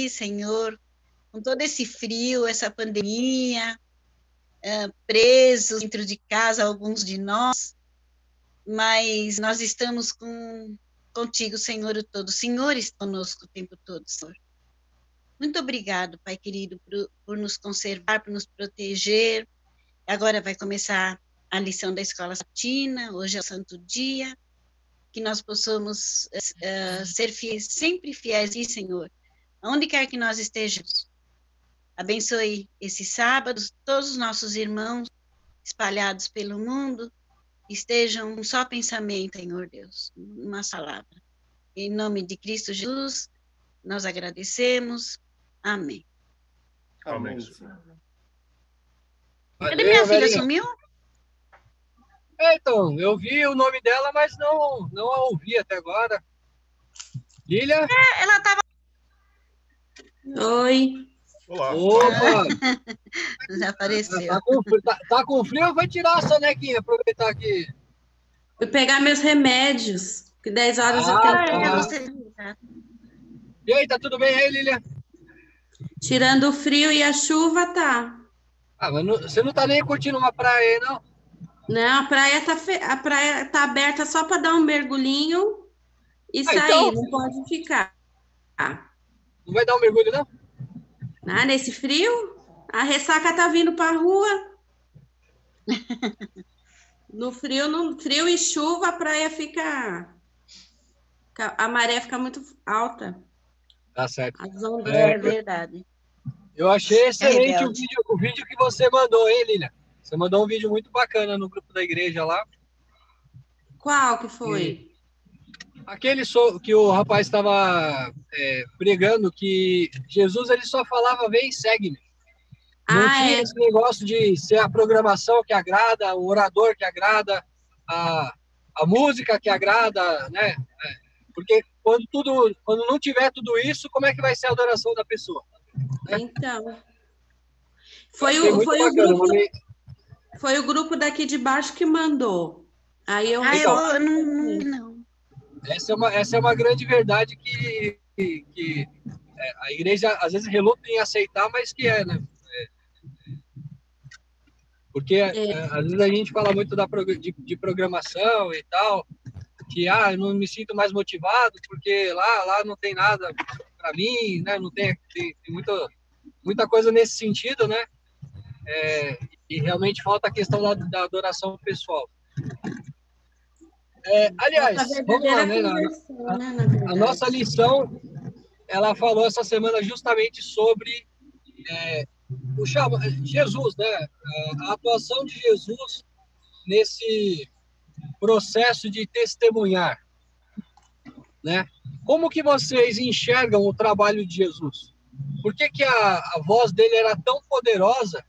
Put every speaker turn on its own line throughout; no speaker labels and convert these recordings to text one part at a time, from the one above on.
Senhor, com todo esse frio, essa pandemia, presos dentro de casa, alguns de nós, mas nós estamos contigo, Senhor, o todo. O Senhor está conosco o tempo todo, Senhor. Muito obrigado, Pai querido, por nos conservar, por nos proteger. Agora vai começar a lição da Escola Sabatina, hoje é o Santo Dia, que nós possamos ser fiéis, sempre fiéis, Senhor, aonde quer que nós estejamos. Abençoe esse sábado, todos os nossos irmãos espalhados pelo mundo, estejam um só pensamento, Senhor Deus, uma palavra. Em nome de Cristo Jesus, nós agradecemos. Amém.
Amém.
Cadê minha filha? Sumiu?
Então, eu vi o nome dela, mas não a ouvi até agora. Lília?
Ela estava...
Oi.
Olá.
Opa!
Já apareceu.
Tá com frio? Vai tirar a sonequinha, aproveitar aqui.
Fui pegar meus remédios, que 10 horas eu tenho.
E aí, tá tudo bem aí, Lília?
Tirando o frio e a chuva, tá.
Mas você não tá nem curtindo uma praia aí, não?
Não, a praia tá aberta só para dar um mergulhinho e sair,
então...
não pode ficar.
Não vai dar um mergulho, não?
Nesse frio, a ressaca tá vindo para a rua. No frio e chuva, a praia fica... A maré fica muito alta.
Tá certo.
As ondas.
É verdade.
Eu achei excelente o vídeo que você mandou, hein, Lília? Você mandou um vídeo muito bacana no grupo da igreja lá.
Qual que foi?
Aquele que o rapaz estava pregando que Jesus ele só falava, vem e segue-me. Não tinha esse negócio de ser a programação que agrada, o orador que agrada, a música que agrada, né? Porque quando não tiver tudo isso, como é que vai ser a adoração da pessoa? Né?
Então, foi o grupo daqui de baixo que mandou. Aí eu
não.
Essa é uma grande verdade que a igreja às vezes reluta em aceitar, mas que né? Porque às vezes a gente fala muito de programação e tal, que eu não me sinto mais motivado porque lá não tem nada para mim, né? Não tem muita coisa nesse sentido, né? E realmente falta a questão da adoração pessoal. Aliás, vamos lá, né? A nossa lição, ela falou essa semana justamente sobre Jesus, né? A atuação de Jesus nesse processo de testemunhar, né? Como que vocês enxergam o trabalho de Jesus? Por que a voz dele era tão poderosa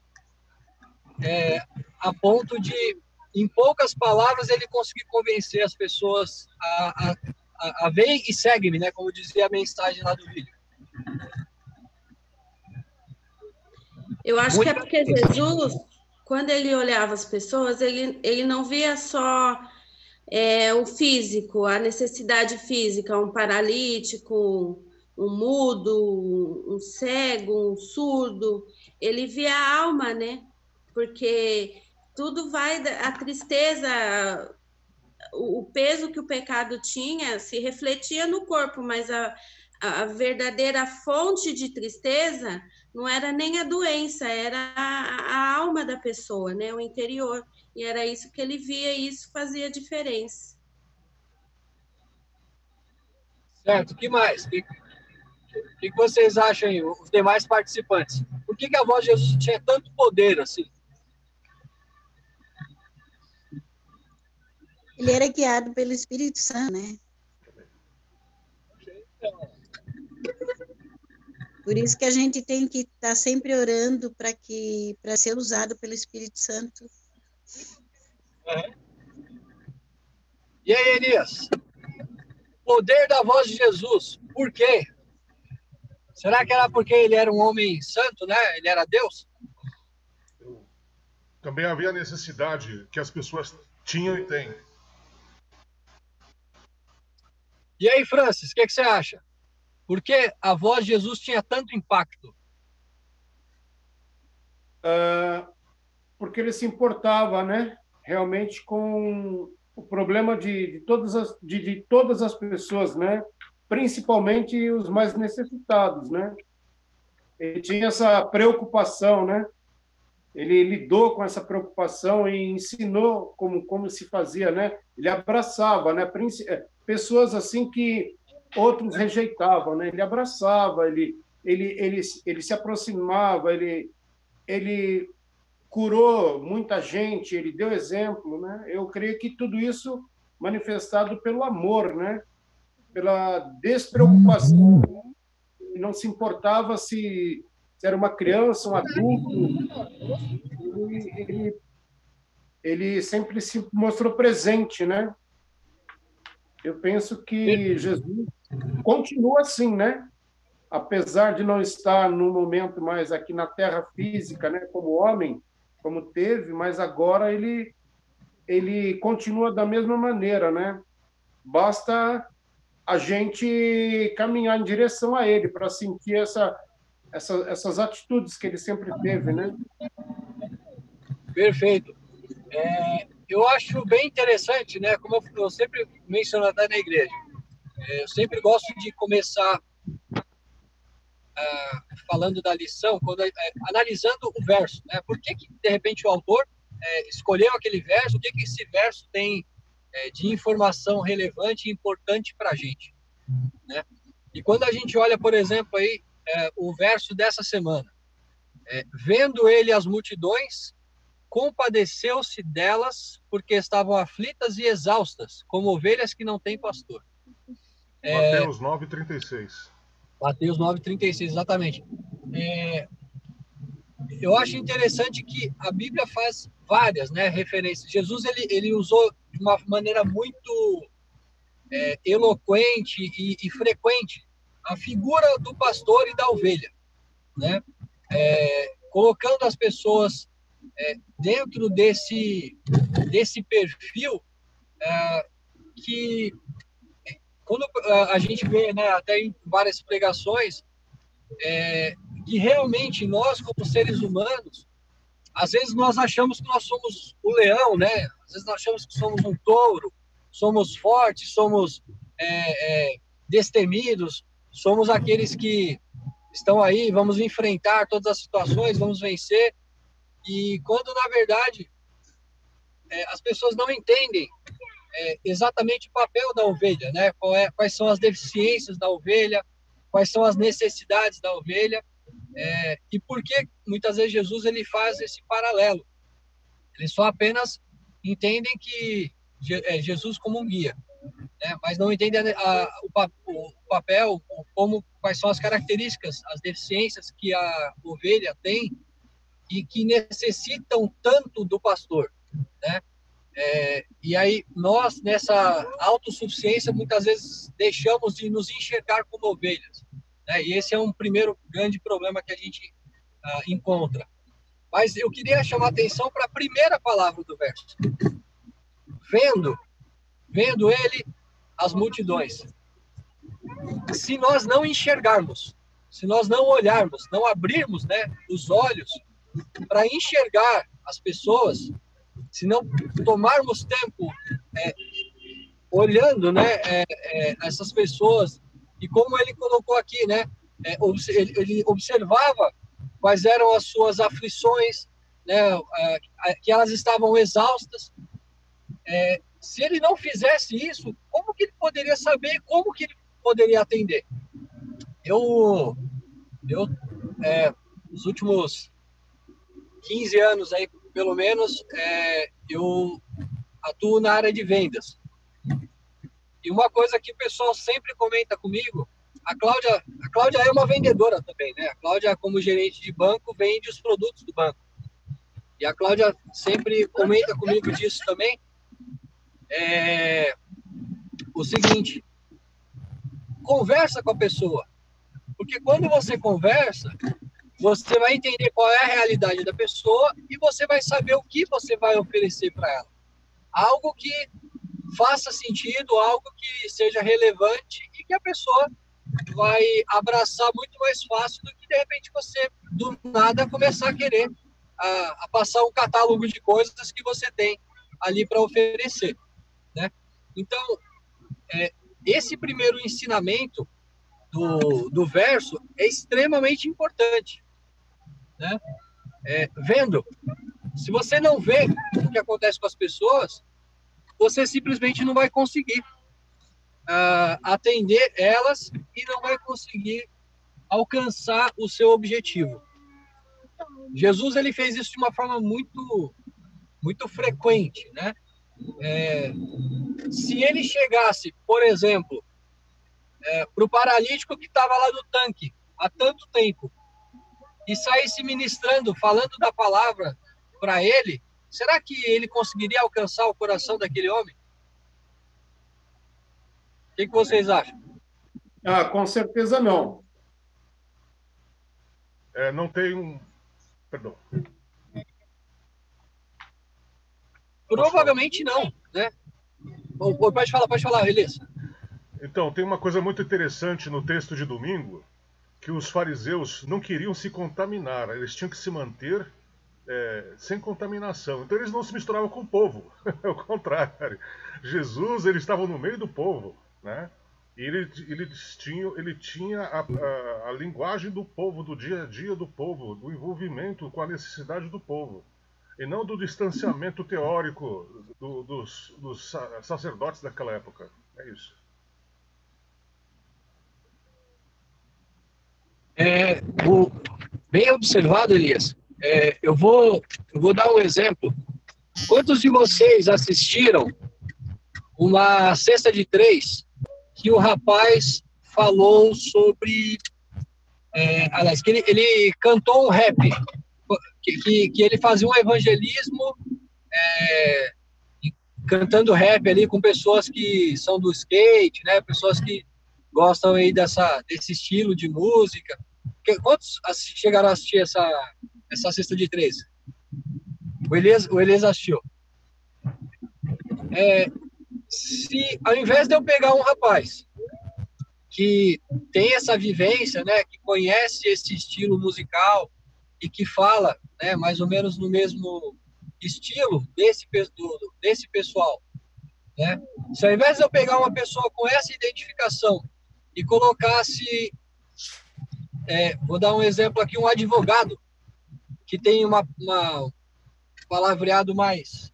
a ponto de, em poucas palavras, ele conseguir convencer as pessoas a vem e segue-me, né? Como dizia a mensagem lá do vídeo.
Eu acho que é porque Jesus, quando ele olhava as pessoas, ele não via só o físico, a necessidade física, um paralítico, um mudo, um cego, um surdo. Ele via a alma, né? Porque tudo a tristeza, o peso que o pecado tinha se refletia no corpo, mas a verdadeira fonte de tristeza não era nem a doença, era a alma da pessoa, né? O interior. E era isso que ele via e isso fazia diferença.
Certo, o que mais? O que vocês acham aí, os demais participantes? Por que a voz de Jesus tinha tanto poder assim?
Ele era guiado pelo Espírito Santo, né? Por isso que a gente tem que estar sempre orando para ser usado pelo Espírito Santo.
E aí, Elias? Poder da voz de Jesus. Por quê? Será que era porque ele era um homem santo, né? Ele era Deus?
Também havia necessidade que as pessoas tinham e têm.
E aí, Francis, o que você acha? Por que a voz de Jesus tinha tanto impacto?
Porque ele se importava, né, realmente com o problema de todas as pessoas, né, principalmente os mais necessitados, né. Ele tinha essa preocupação, né. Ele lidou com essa preocupação e ensinou como se fazia, né. Ele abraçava, né, pessoas assim que outros rejeitavam, né. Ele abraçava, ele se aproximava, ele curou muita gente, ele deu exemplo, né? Eu creio que tudo isso manifestado pelo amor, né? Pela despreocupação. Ele não se importava se era uma criança, um adulto. Ele sempre se mostrou presente, né? Eu penso que Jesus continua assim, né? Apesar de não estar no momento mais aqui na Terra física, né? Como homem, como teve, mas agora ele continua da mesma maneira, né? Basta a gente caminhar em direção a ele para sentir essas atitudes que ele sempre teve, né?
Perfeito. Eu acho bem interessante, né? Como eu sempre menciono até na igreja, eu sempre gosto de começar falando da lição, analisando o verso, né? Por que de repente o autor escolheu aquele verso? O que esse verso tem de informação relevante e importante para a gente, né? E quando a gente olha, por exemplo, aí o verso dessa semana, vendo ele as multidões, compadeceu-se delas, porque estavam aflitas e exaustas, como ovelhas que não têm pastor.
Mateus 9:36.
Mateus 9:36, exatamente. Eu acho interessante que a Bíblia faz várias, né, referências. Jesus ele usou de uma maneira muito eloquente e frequente a figura do pastor e da ovelha, né? Colocando as pessoas dentro desse perfil que, quando a gente vê, né, até em várias pregações, que realmente nós, como seres humanos, às vezes nós achamos que nós somos o leão, né? Às vezes nós achamos que somos um touro, somos fortes, somos destemidos, somos aqueles que estão aí, vamos enfrentar todas as situações, vamos vencer. E quando, na verdade, as pessoas não entendem exatamente o papel da ovelha, né? Quais são as deficiências da ovelha, quais são as necessidades da ovelha, e por que muitas vezes Jesus ele faz esse paralelo. Eles só apenas entendem que Jesus como um guia, né? Mas não entendem o papel, quais são as características, as deficiências que a ovelha tem e que necessitam tanto do pastor, né? E aí nós, nessa autossuficiência, muitas vezes deixamos de nos enxergar como ovelhas, né? E esse é um primeiro grande problema que a gente encontra. Mas eu queria chamar a atenção para a primeira palavra do verso. Vendo ele as multidões. Se nós não enxergarmos, se nós não olharmos, não abrirmos, né, os olhos para enxergar as pessoas, se não tomarmos tempo olhando, né, essas pessoas, e como ele colocou aqui, né, ele observava quais eram as suas aflições, né, que elas estavam exaustas. Se ele não fizesse isso, como que ele poderia saber, como que ele poderia atender? Eu nos últimos 15 anos aí, pelo menos, eu atuo na área de vendas. E uma coisa que o pessoal sempre comenta comigo, a Cláudia é uma vendedora também, né? A Cláudia, como gerente de banco, vende os produtos do banco. E a Cláudia sempre comenta comigo disso também. O seguinte: conversa com a pessoa. Porque quando você conversa, você vai entender qual é a realidade da pessoa e você vai saber o que você vai oferecer para ela. Algo que faça sentido, algo que seja relevante e que a pessoa vai abraçar muito mais fácil do que, de repente, você, do nada, começar a querer a passar um catálogo de coisas que você tem ali para oferecer, né? Então, esse primeiro ensinamento do verso é extremamente importante, né? Vendo, se você não vê o que acontece com as pessoas, você simplesmente não vai conseguir atender elas e não vai conseguir alcançar o seu objetivo. Jesus, ele fez isso de uma forma muito, muito frequente, né? Se ele chegasse, por exemplo, para o paralítico que estava lá no tanque há tanto tempo e saísse ministrando, falando da palavra para ele, será que ele conseguiria alcançar o coração daquele homem? O que vocês acham?
Com certeza não.
Não tem Perdão.
Provavelmente não, né? Pode falar, Elias.
Então, tem uma coisa muito interessante no texto de domingo, que os fariseus não queriam se contaminar, eles tinham que se manter sem contaminação. Então eles não se misturavam com o povo, é o contrário. Jesus, ele estava no meio do povo, né? E ele tinha a linguagem do povo, do dia a dia do povo, do envolvimento com a necessidade do povo, e não do distanciamento teórico dos sacerdotes daquela época. É isso.
Bem observado, Elias. Eu vou dar um exemplo. Quantos de vocês assistiram uma cesta de 3 que o rapaz falou sobre... aliás, que ele cantou um rap, que ele fazia um evangelismo cantando rap ali com pessoas que são do skate, né? Pessoas que gostam aí desse estilo de música. Quantos chegaram a assistir essa cesta de 3? O Elias assistiu. Se ao invés de eu pegar um rapaz que tem essa vivência, né, que conhece esse estilo musical e que fala, né, mais ou menos no mesmo estilo desse pessoal, né? Se ao invés de eu pegar uma pessoa com essa identificação e colocasse, vou dar um exemplo aqui, um advogado que tem uma palavreado mais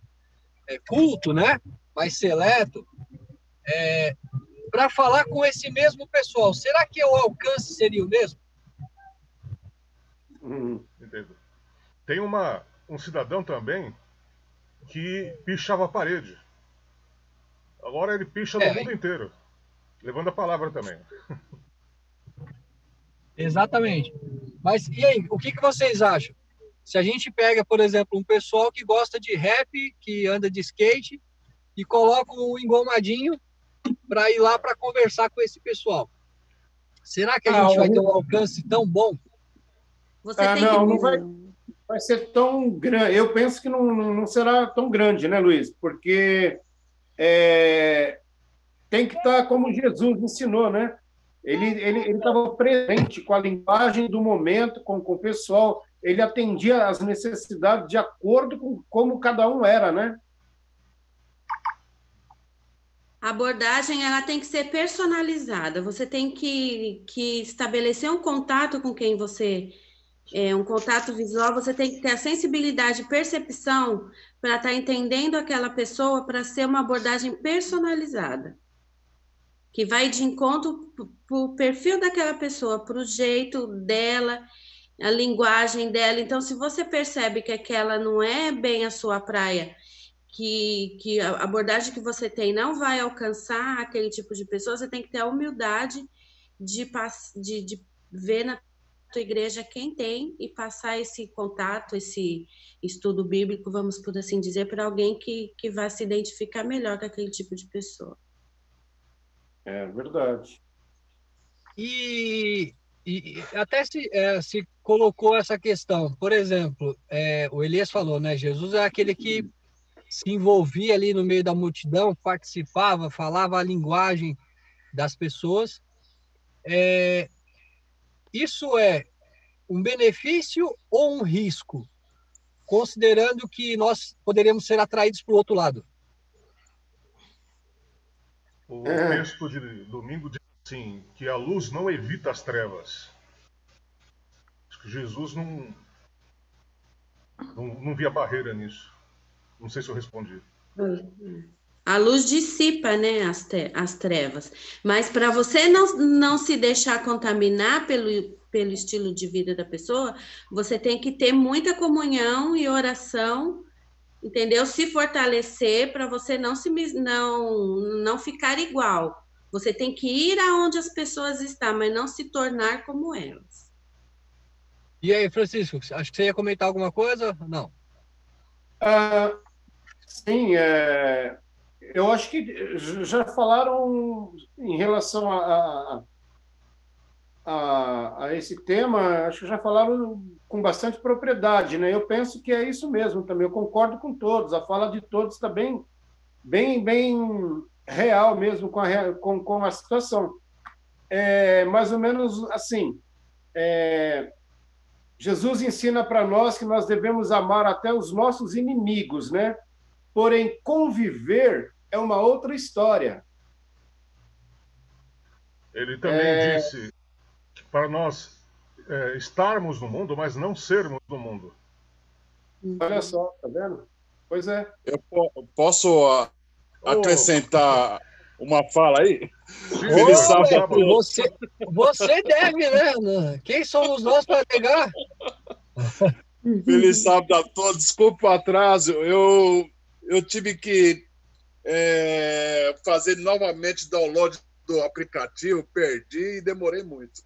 culto, né, mais seleto, para falar com esse mesmo pessoal, será que o alcance seria o mesmo?
Entendo. Tem um cidadão também que pichava a parede. Agora ele picha no mundo inteiro, levando a palavra também.
Exatamente. Mas e aí, o que vocês acham? Se a gente pega, por exemplo, um pessoal que gosta de rap, que anda de skate, e coloca um engomadinho para ir lá para conversar com esse pessoal, será que a gente vai ter um alcance tão bom?
Não vai ser tão grande. Eu penso que não será tão grande, né, Luiz? Porque tem que estar como Jesus ensinou, né? Ele estava presente com a linguagem do momento, com o pessoal. Ele atendia às necessidades de acordo com como cada um era, né?
A abordagem ela tem que ser personalizada. Você tem que estabelecer um contato com quem você... um contato visual, você tem que ter a sensibilidade e percepção para estar entendendo aquela pessoa, para ser uma abordagem personalizada, que vai de encontro para o perfil daquela pessoa, para o jeito dela, a linguagem dela. Então, se você percebe que aquela não é bem a sua praia, que a abordagem que você tem não vai alcançar aquele tipo de pessoa, você tem que ter a humildade de ver na tua igreja quem tem e passar esse contato, esse estudo bíblico, vamos por assim dizer, para alguém que vai se identificar melhor com aquele tipo de pessoa.
É verdade.
E até se colocou essa questão, por exemplo, o Elias falou, né? Jesus é aquele que se envolvia ali no meio da multidão, participava, falava a linguagem das pessoas. Isso é um benefício ou um risco, considerando que nós poderíamos ser atraídos para o outro lado?
O texto de domingo diz assim, que a luz não evita as trevas. Acho que Jesus não via barreira nisso. Não sei se eu respondi.
A luz dissipa, né, as trevas. Mas para você não se deixar contaminar pelo estilo de vida da pessoa, você tem que ter muita comunhão e oração, entendeu? Se fortalecer para você não ficar igual. Você tem que ir aonde as pessoas estão, mas não se tornar como elas.
E aí, Francisco, acho que você ia comentar alguma coisa? Não.
Sim, eu acho que já falaram em relação a esse tema, acho que já falaram com bastante propriedade, né? Eu penso que é isso mesmo também, eu concordo com todos, a fala de todos está bem real mesmo com a situação. Mais ou menos assim, Jesus ensina para nós que nós devemos amar até os nossos inimigos, né? Porém, conviver é uma outra história.
Ele também disse que para nós estarmos no mundo, mas não sermos do mundo.
Olha só, tá vendo? Pois é.
Eu posso acrescentar uma fala aí?
Feliz sábado a todos. Você deve, né? Quem somos nós para negar?
Feliz sábado a todos. Desculpa o atraso. Eu tive que fazer novamente download do aplicativo, perdi e demorei muito.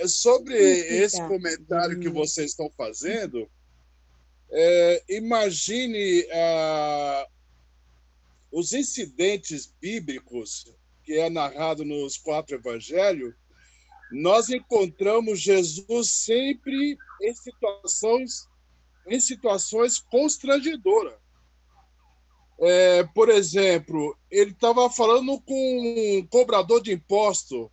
Sobre esse comentário que vocês estão fazendo, imagine os incidentes bíblicos que é narrado nos 4 evangelhos. Nós encontramos Jesus sempre em situações constrangedoras. Por exemplo, ele estava falando com um cobrador de imposto.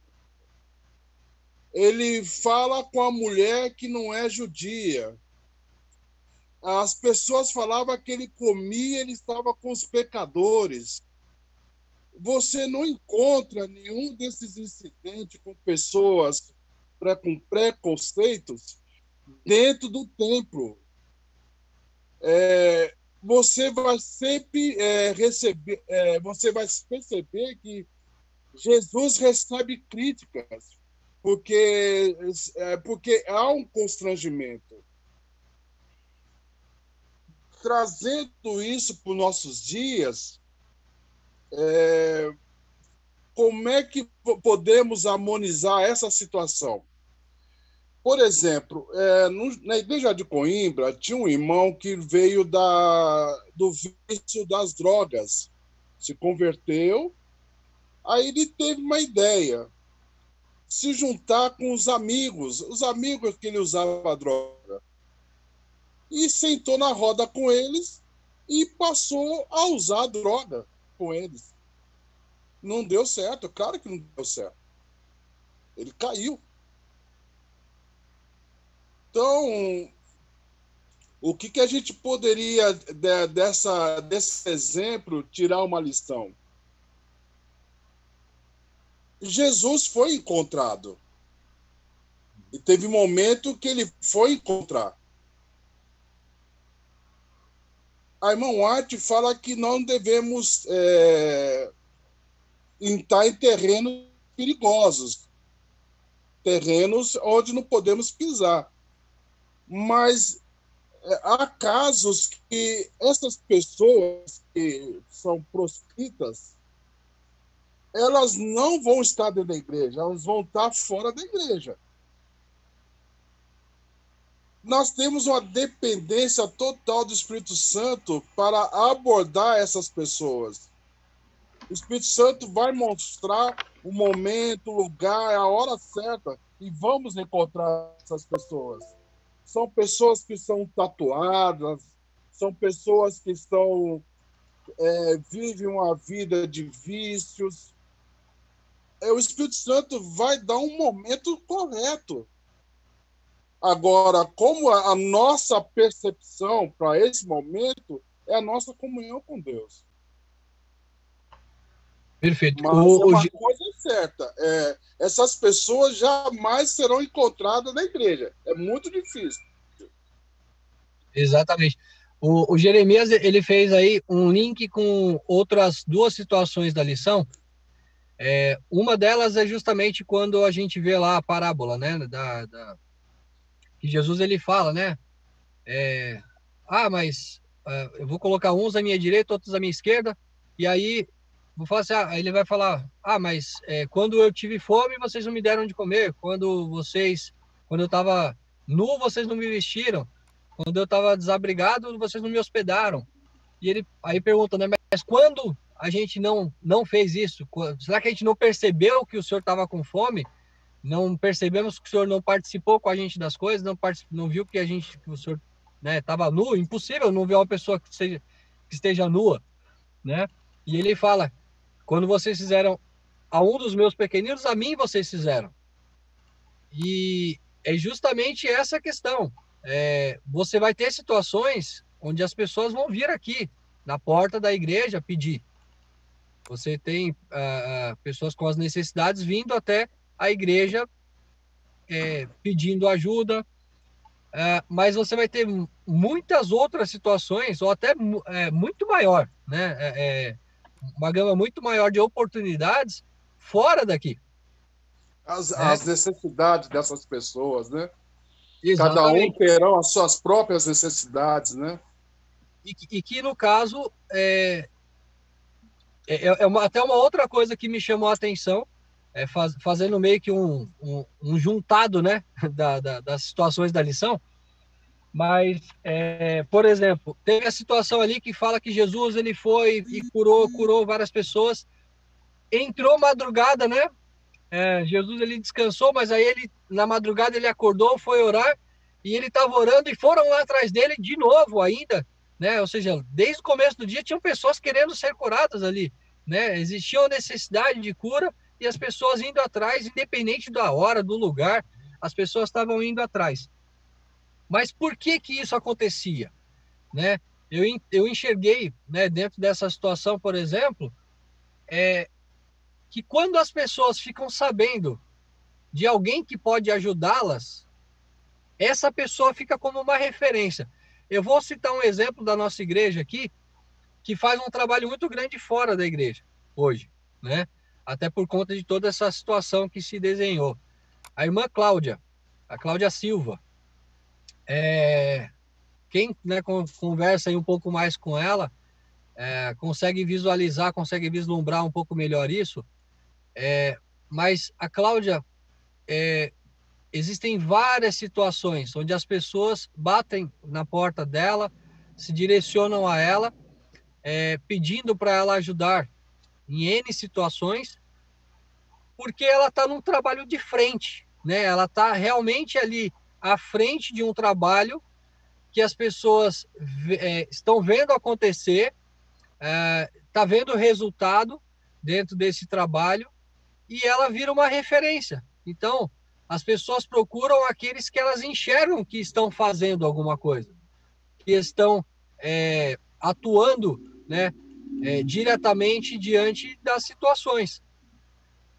Ele fala com a mulher que não é judia. As pessoas falavam que ele comia, ele estava com os pecadores. Você não encontra nenhum desses incidentes com pessoas com preconceitos dentro do templo. Você vai sempre você vai perceber que Jesus recebe críticas, porque há um constrangimento. Trazendo isso para os nossos dias, como é que podemos harmonizar essa situação? Por exemplo, na igreja de Coimbra, tinha um irmão que veio do vício das drogas, se converteu, aí ele teve uma ideia, se juntar com os amigos que ele usava droga, e sentou na roda com eles e passou a usar droga com eles. Não deu certo, claro que não deu certo. Ele caiu. Então, o que a gente poderia, desse exemplo, tirar uma lição? Jesus foi encontrado. E teve um momento que ele foi encontrar. A irmã White fala que não devemos estar em terrenos perigosos, terrenos onde não podemos pisar. Mas há casos que essas pessoas que são proscritas, elas não vão estar dentro da igreja, elas vão estar fora da igreja. Nós temos uma dependência total do Espírito Santo para abordar essas pessoas. O Espírito Santo vai mostrar o momento, o lugar, a hora certa, e vamos encontrar essas pessoas. São pessoas que são tatuadas, são pessoas que vivem uma vida de vícios. o Espírito Santo vai dar um momento correto. Agora, como a nossa percepção para esse momento é a nossa comunhão com Deus.
Perfeito.
Mas uma coisa é certa, essas pessoas jamais serão encontradas na igreja. É muito difícil.
Exatamente. O Jeremias, ele fez aí um link com outras duas situações da lição. Uma delas é justamente quando a gente vê lá a parábola, né, que Jesus ele fala, né, mas eu vou colocar uns à minha direita, outros à minha esquerda, e aí vou falar assim, ele vai falar, mas quando eu tive fome, vocês não me deram de comer, quando eu estava nu, vocês não me vestiram, quando eu estava desabrigado, vocês não me hospedaram. E ele aí pergunta, né, mas quando a gente não fez isso? Será que a gente não percebeu que o senhor estava com fome? Não percebemos que o senhor não participou com a gente das coisas? Não viu que o senhor, né, estava nu? Impossível não ver uma pessoa que esteja nua, né? E ele fala, quando vocês fizeram a um dos meus pequeninos, a mim vocês fizeram. E é justamente essa questão. Você vai ter situações onde as pessoas vão vir aqui na porta da igreja pedir. Você tem pessoas com as necessidades vindo até a igreja pedindo ajuda, mas você vai ter muitas outras situações, ou até muito maior, né? Uma gama muito maior de oportunidades fora daqui.
As necessidades dessas pessoas, né?
Exatamente.
Cada um terá as suas próprias necessidades, né?
E que, no caso, até uma outra coisa que me chamou a atenção, fazendo meio que um juntado, né, das situações da lição. Mas, por exemplo, tem a situação ali que fala que Jesus ele foi e curou várias pessoas. Entrou madrugada, né? Jesus ele descansou, mas aí na madrugada ele acordou, foi orar, e ele estava orando e foram lá atrás dele de novo ainda, né? Ou seja, desde o começo do dia tinham pessoas querendo ser curadas ali, né? Existia uma necessidade de cura e as pessoas indo atrás, independente da hora, do lugar, as pessoas estavam indo atrás. Mas por que isso acontecia, né? Eu enxerguei, né, dentro dessa situação, por exemplo, que quando as pessoas ficam sabendo de alguém que pode ajudá-las, essa pessoa fica como uma referência. Eu vou citar um exemplo da nossa igreja aqui, que faz um trabalho muito grande fora da igreja, hoje, né? Até por conta de toda essa situação que se desenhou. A irmã Cláudia, a Cláudia Silva, quem, né, conversa aí um pouco mais com ela, consegue visualizar, consegue vislumbrar um pouco melhor isso, mas a Cláudia, existem várias situações onde as pessoas batem na porta dela, se direcionam a ela, pedindo para ela ajudar em N situações, porque ela está num trabalho de frente, né? Ela está realmente ali à frente de um trabalho que as pessoas estão vendo acontecer, está vendo o resultado dentro desse trabalho, e ela vira uma referência. Então, as pessoas procuram aqueles que elas enxergam que estão fazendo alguma coisa, que estão atuando, né, diretamente diante das situações.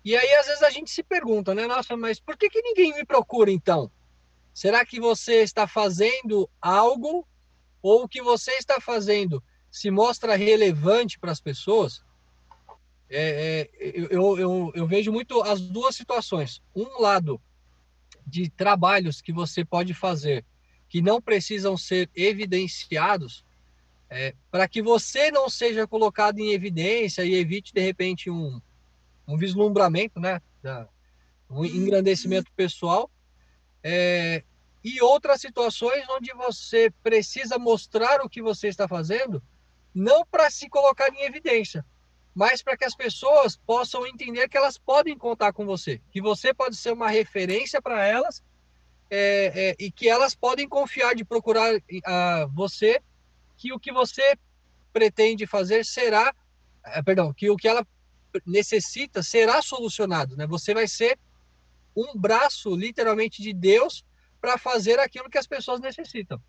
E aí, às vezes, a gente se pergunta, né? Nossa, mas por que ninguém me procura, então? Será que você está fazendo algo, ou o que você está fazendo se mostra relevante para as pessoas? Eu vejo muito as duas situações. Um lado de trabalhos que você pode fazer que não precisam ser evidenciados, para que você não seja colocado em evidência e evite, de repente, um vislumbramento, né, um engrandecimento pessoal, e outras situações onde você precisa mostrar o que você está fazendo, não para se colocar em evidência, mas para que as pessoas possam entender que elas podem contar com você, que você pode ser uma referência para elas, e que elas podem confiar de procurar você, que o que você pretende fazer será, que o que ela necessita será solucionado, né? Você vai ser um braço, literalmente, de Deus para fazer aquilo que as pessoas necessitam.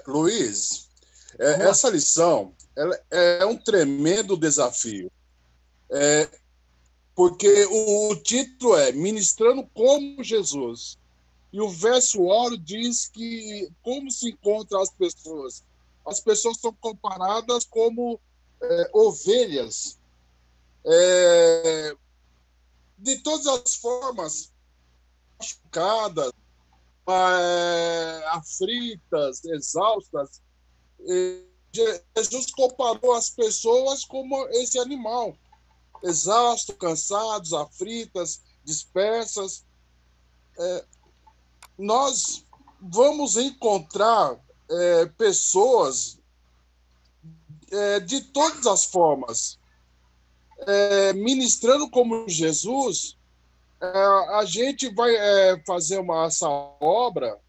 Luiz, essa lição ela é um tremendo desafio, porque o título é Ministrando como Jesus, e o verso oro diz que como se encontra as pessoas. As pessoas são comparadas como ovelhas, de todas as formas, machucadas, aflitas, exaustas. Jesus comparou as pessoas como esse animal, exaustos, cansados, aflitas, dispersas. Nós vamos encontrar pessoas de todas as formas. Ministrando como Jesus, a gente vai fazer essa obra,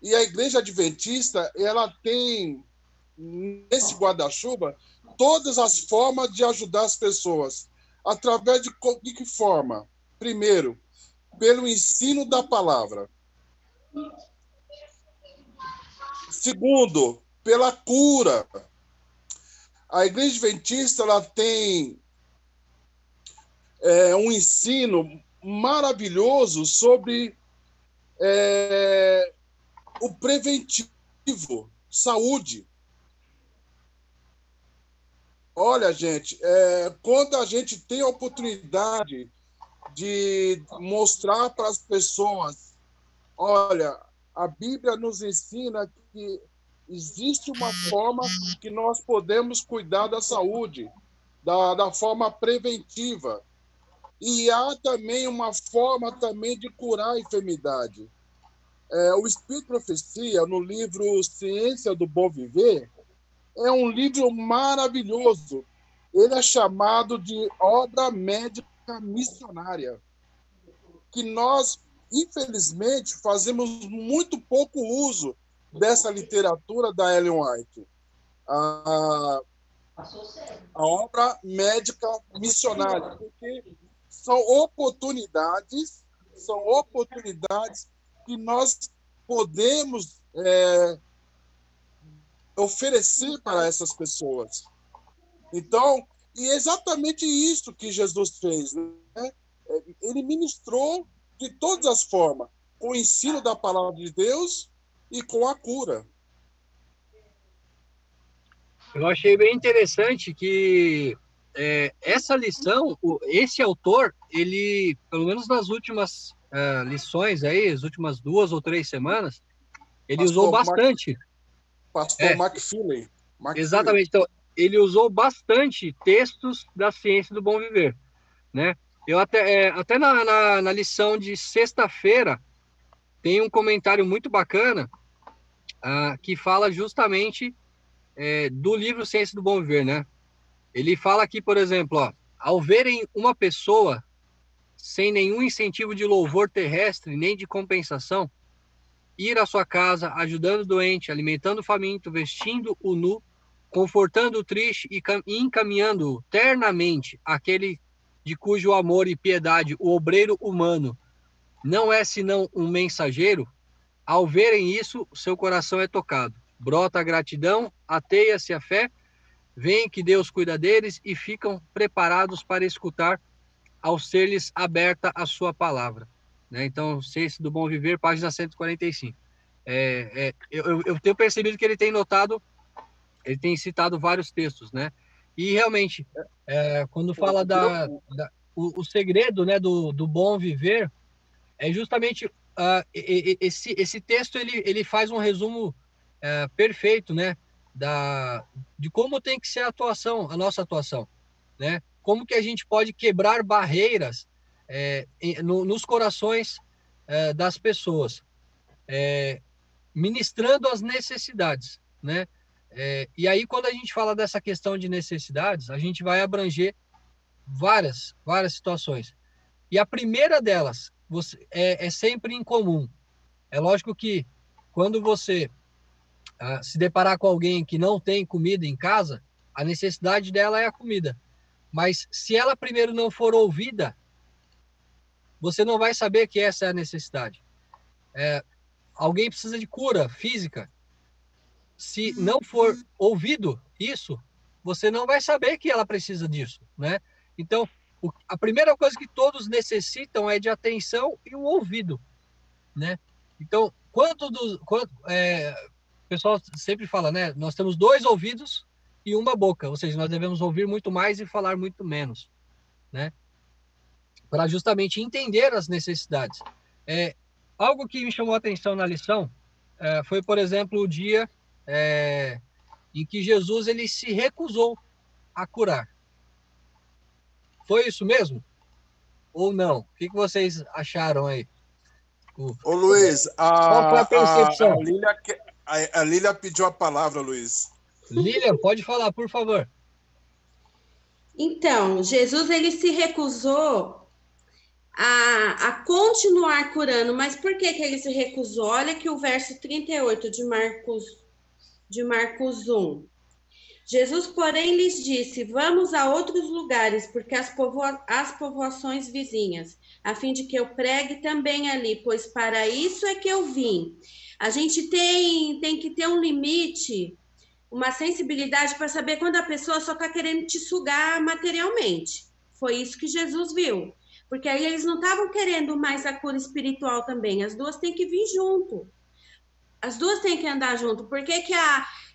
e a Igreja Adventista ela tem nesse guarda-chuva todas as formas de ajudar as pessoas. Através de que forma? Primeiro, pelo ensino da palavra. Segundo, pela cura. A Igreja Adventista ela tem um ensino maravilhoso sobre o preventivo, saúde. Olha, gente, quando a gente tem a oportunidade de mostrar para as pessoas, olha, a Bíblia nos ensina que existe uma forma que nós podemos cuidar da saúde, da forma preventiva. E há também uma forma também de curar a enfermidade. O Espírito Profecia, no livro Ciência do Bom Viver, é um livro maravilhoso. Ele é chamado de obra médica missionária, que nós, infelizmente, fazemos muito pouco uso dessa literatura da Ellen White. A obra médica missionária, porque são oportunidades que nós podemos oferecer para essas pessoas. Então, e é exatamente isso que Jesus fez, né? Ele ministrou de todas as formas, com o ensino da palavra de Deus e com a cura.
Eu achei bem interessante que essa lição, esse autor, ele, pelo menos nas últimas lições aí, as últimas 2 ou 3 semanas, ele usou bastante.
Pastor McFeely.
Exatamente. Então, ele usou bastante textos da ciência do bom viver, né? Eu até na lição de sexta-feira tem um comentário muito bacana que fala justamente do livro Ciência do Bom Viver, né? Ele fala aqui, por exemplo, ao verem uma pessoa sem nenhum incentivo de louvor terrestre nem de compensação, ir à sua casa, ajudando o doente, alimentando o faminto, vestindo o nu, confortando o triste e encaminhando ternamente aquele de cujo amor e piedade o obreiro humano não é senão um mensageiro, ao verem isso, seu coração é tocado. Brota a gratidão, ateia-se a fé, veem que Deus cuida deles e ficam preparados para escutar ao ser-lhes aberta a sua palavra. Né? Então, Ciência do Bom Viver, página 145. Eu tenho percebido que ele tem ele tem citado vários textos, né? E realmente, quando fala o segredo, né, do bom viver, é justamente esse texto ele faz um resumo perfeito, né, de como tem que ser a nossa atuação, né? Como que a gente pode quebrar barreiras nos corações das pessoas, ministrando as necessidades, né? E aí, quando a gente fala dessa questão de necessidades, a gente vai abranger várias situações. E a primeira delas é sempre incomum. É lógico que quando você se deparar com alguém que não tem comida em casa, A necessidade dela é a comida. Mas se ela primeiro não for ouvida, você não vai saber que essa é a necessidade. Alguém precisa de cura física. Se não for ouvido isso, você não vai saber que ela precisa disso, né? Então, a primeira coisa que todos necessitam é de atenção e o ouvido, né? Então, o pessoal sempre fala, né? Nós temos 2 ouvidos e uma boca, ou seja, nós devemos ouvir muito mais e falar muito menos, né? Para justamente entender as necessidades. Algo que me chamou a atenção na lição foi, por exemplo, o dia em que Jesus ele se recusou a curar. Foi isso mesmo? Ou não? O que vocês acharam aí?
Ô, Luiz,
qual foi a percepção?
A Lília pediu a palavra, Luiz.
Lília, pode falar, por favor.
Então, Jesus ele se recusou a continuar curando, mas por que ele se recusou? Olha que o verso 38 de Marcos 1. Jesus, porém, lhes disse: vamos a outros lugares, porque as povoações vizinhas, a fim de que eu pregue também ali, pois para isso é que eu vim. A gente tem que ter um limite, uma sensibilidade para saber quando a pessoa só está querendo te sugar materialmente. Foi isso que Jesus viu. Porque aí eles não estavam querendo mais a cura espiritual também. As duas têm que vir junto. As duas têm que andar junto. Por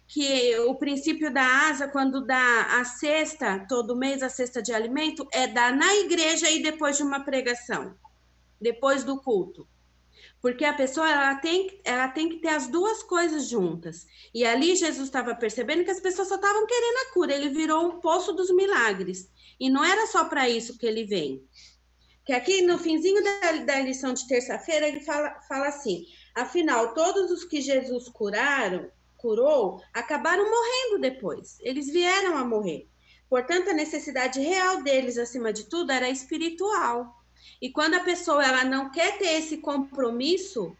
que o princípio da asa, quando dá a cesta, todo mês a cesta de alimento, é dar na igreja e depois de uma pregação, depois do culto? Porque a pessoa ela tem que ter as duas coisas juntas. E ali Jesus estava percebendo que as pessoas só estavam querendo a cura. Ele virou um poço dos milagres. E não era só para isso que ele vem. Que aqui no finzinho da lição de terça-feira ele fala assim: afinal, todos os que Jesus curou, acabaram morrendo depois. Eles vieram a morrer. Portanto, a necessidade real deles, acima de tudo, era espiritual. E quando a pessoa ela não quer ter esse compromisso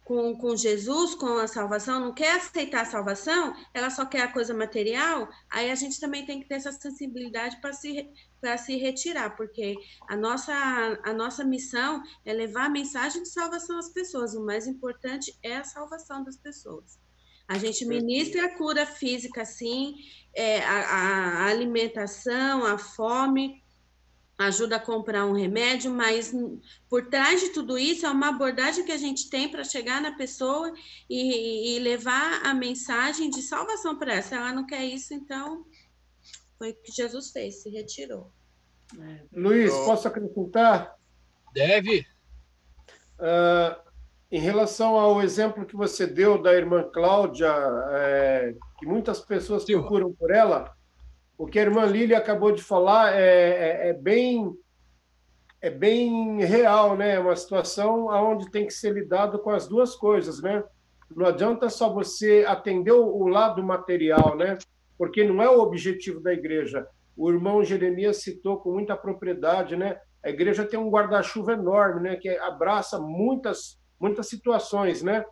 com Jesus, com a salvação, não quer aceitar a salvação, ela só quer a coisa material, aí a gente também tem que ter essa sensibilidade para se retirar, porque a nossa missão é levar a mensagem de salvação às pessoas. O mais importante é a salvação das pessoas. A gente ministra a cura física, sim, a alimentação, a fome, ajuda a comprar um remédio, mas por trás de tudo isso é uma abordagem que a gente tem para chegar na pessoa e levar a mensagem de salvação para ela. Se ela não quer isso, então foi o que Jesus fez, se retirou.
Luiz, posso acrescentar?
Deve.
Em relação ao exemplo que você deu da irmã Cláudia, que muitas pessoas procuram por ela, o que a irmã Lília acabou de falar é bem real, né? É uma situação onde tem que ser lidado com as duas coisas, né? Não adianta só você atender o lado material, né? Porque não é o objetivo da igreja. O irmão Jeremias citou com muita propriedade, né? A igreja tem um guarda-chuva enorme, né? Que abraça muitas situações, né?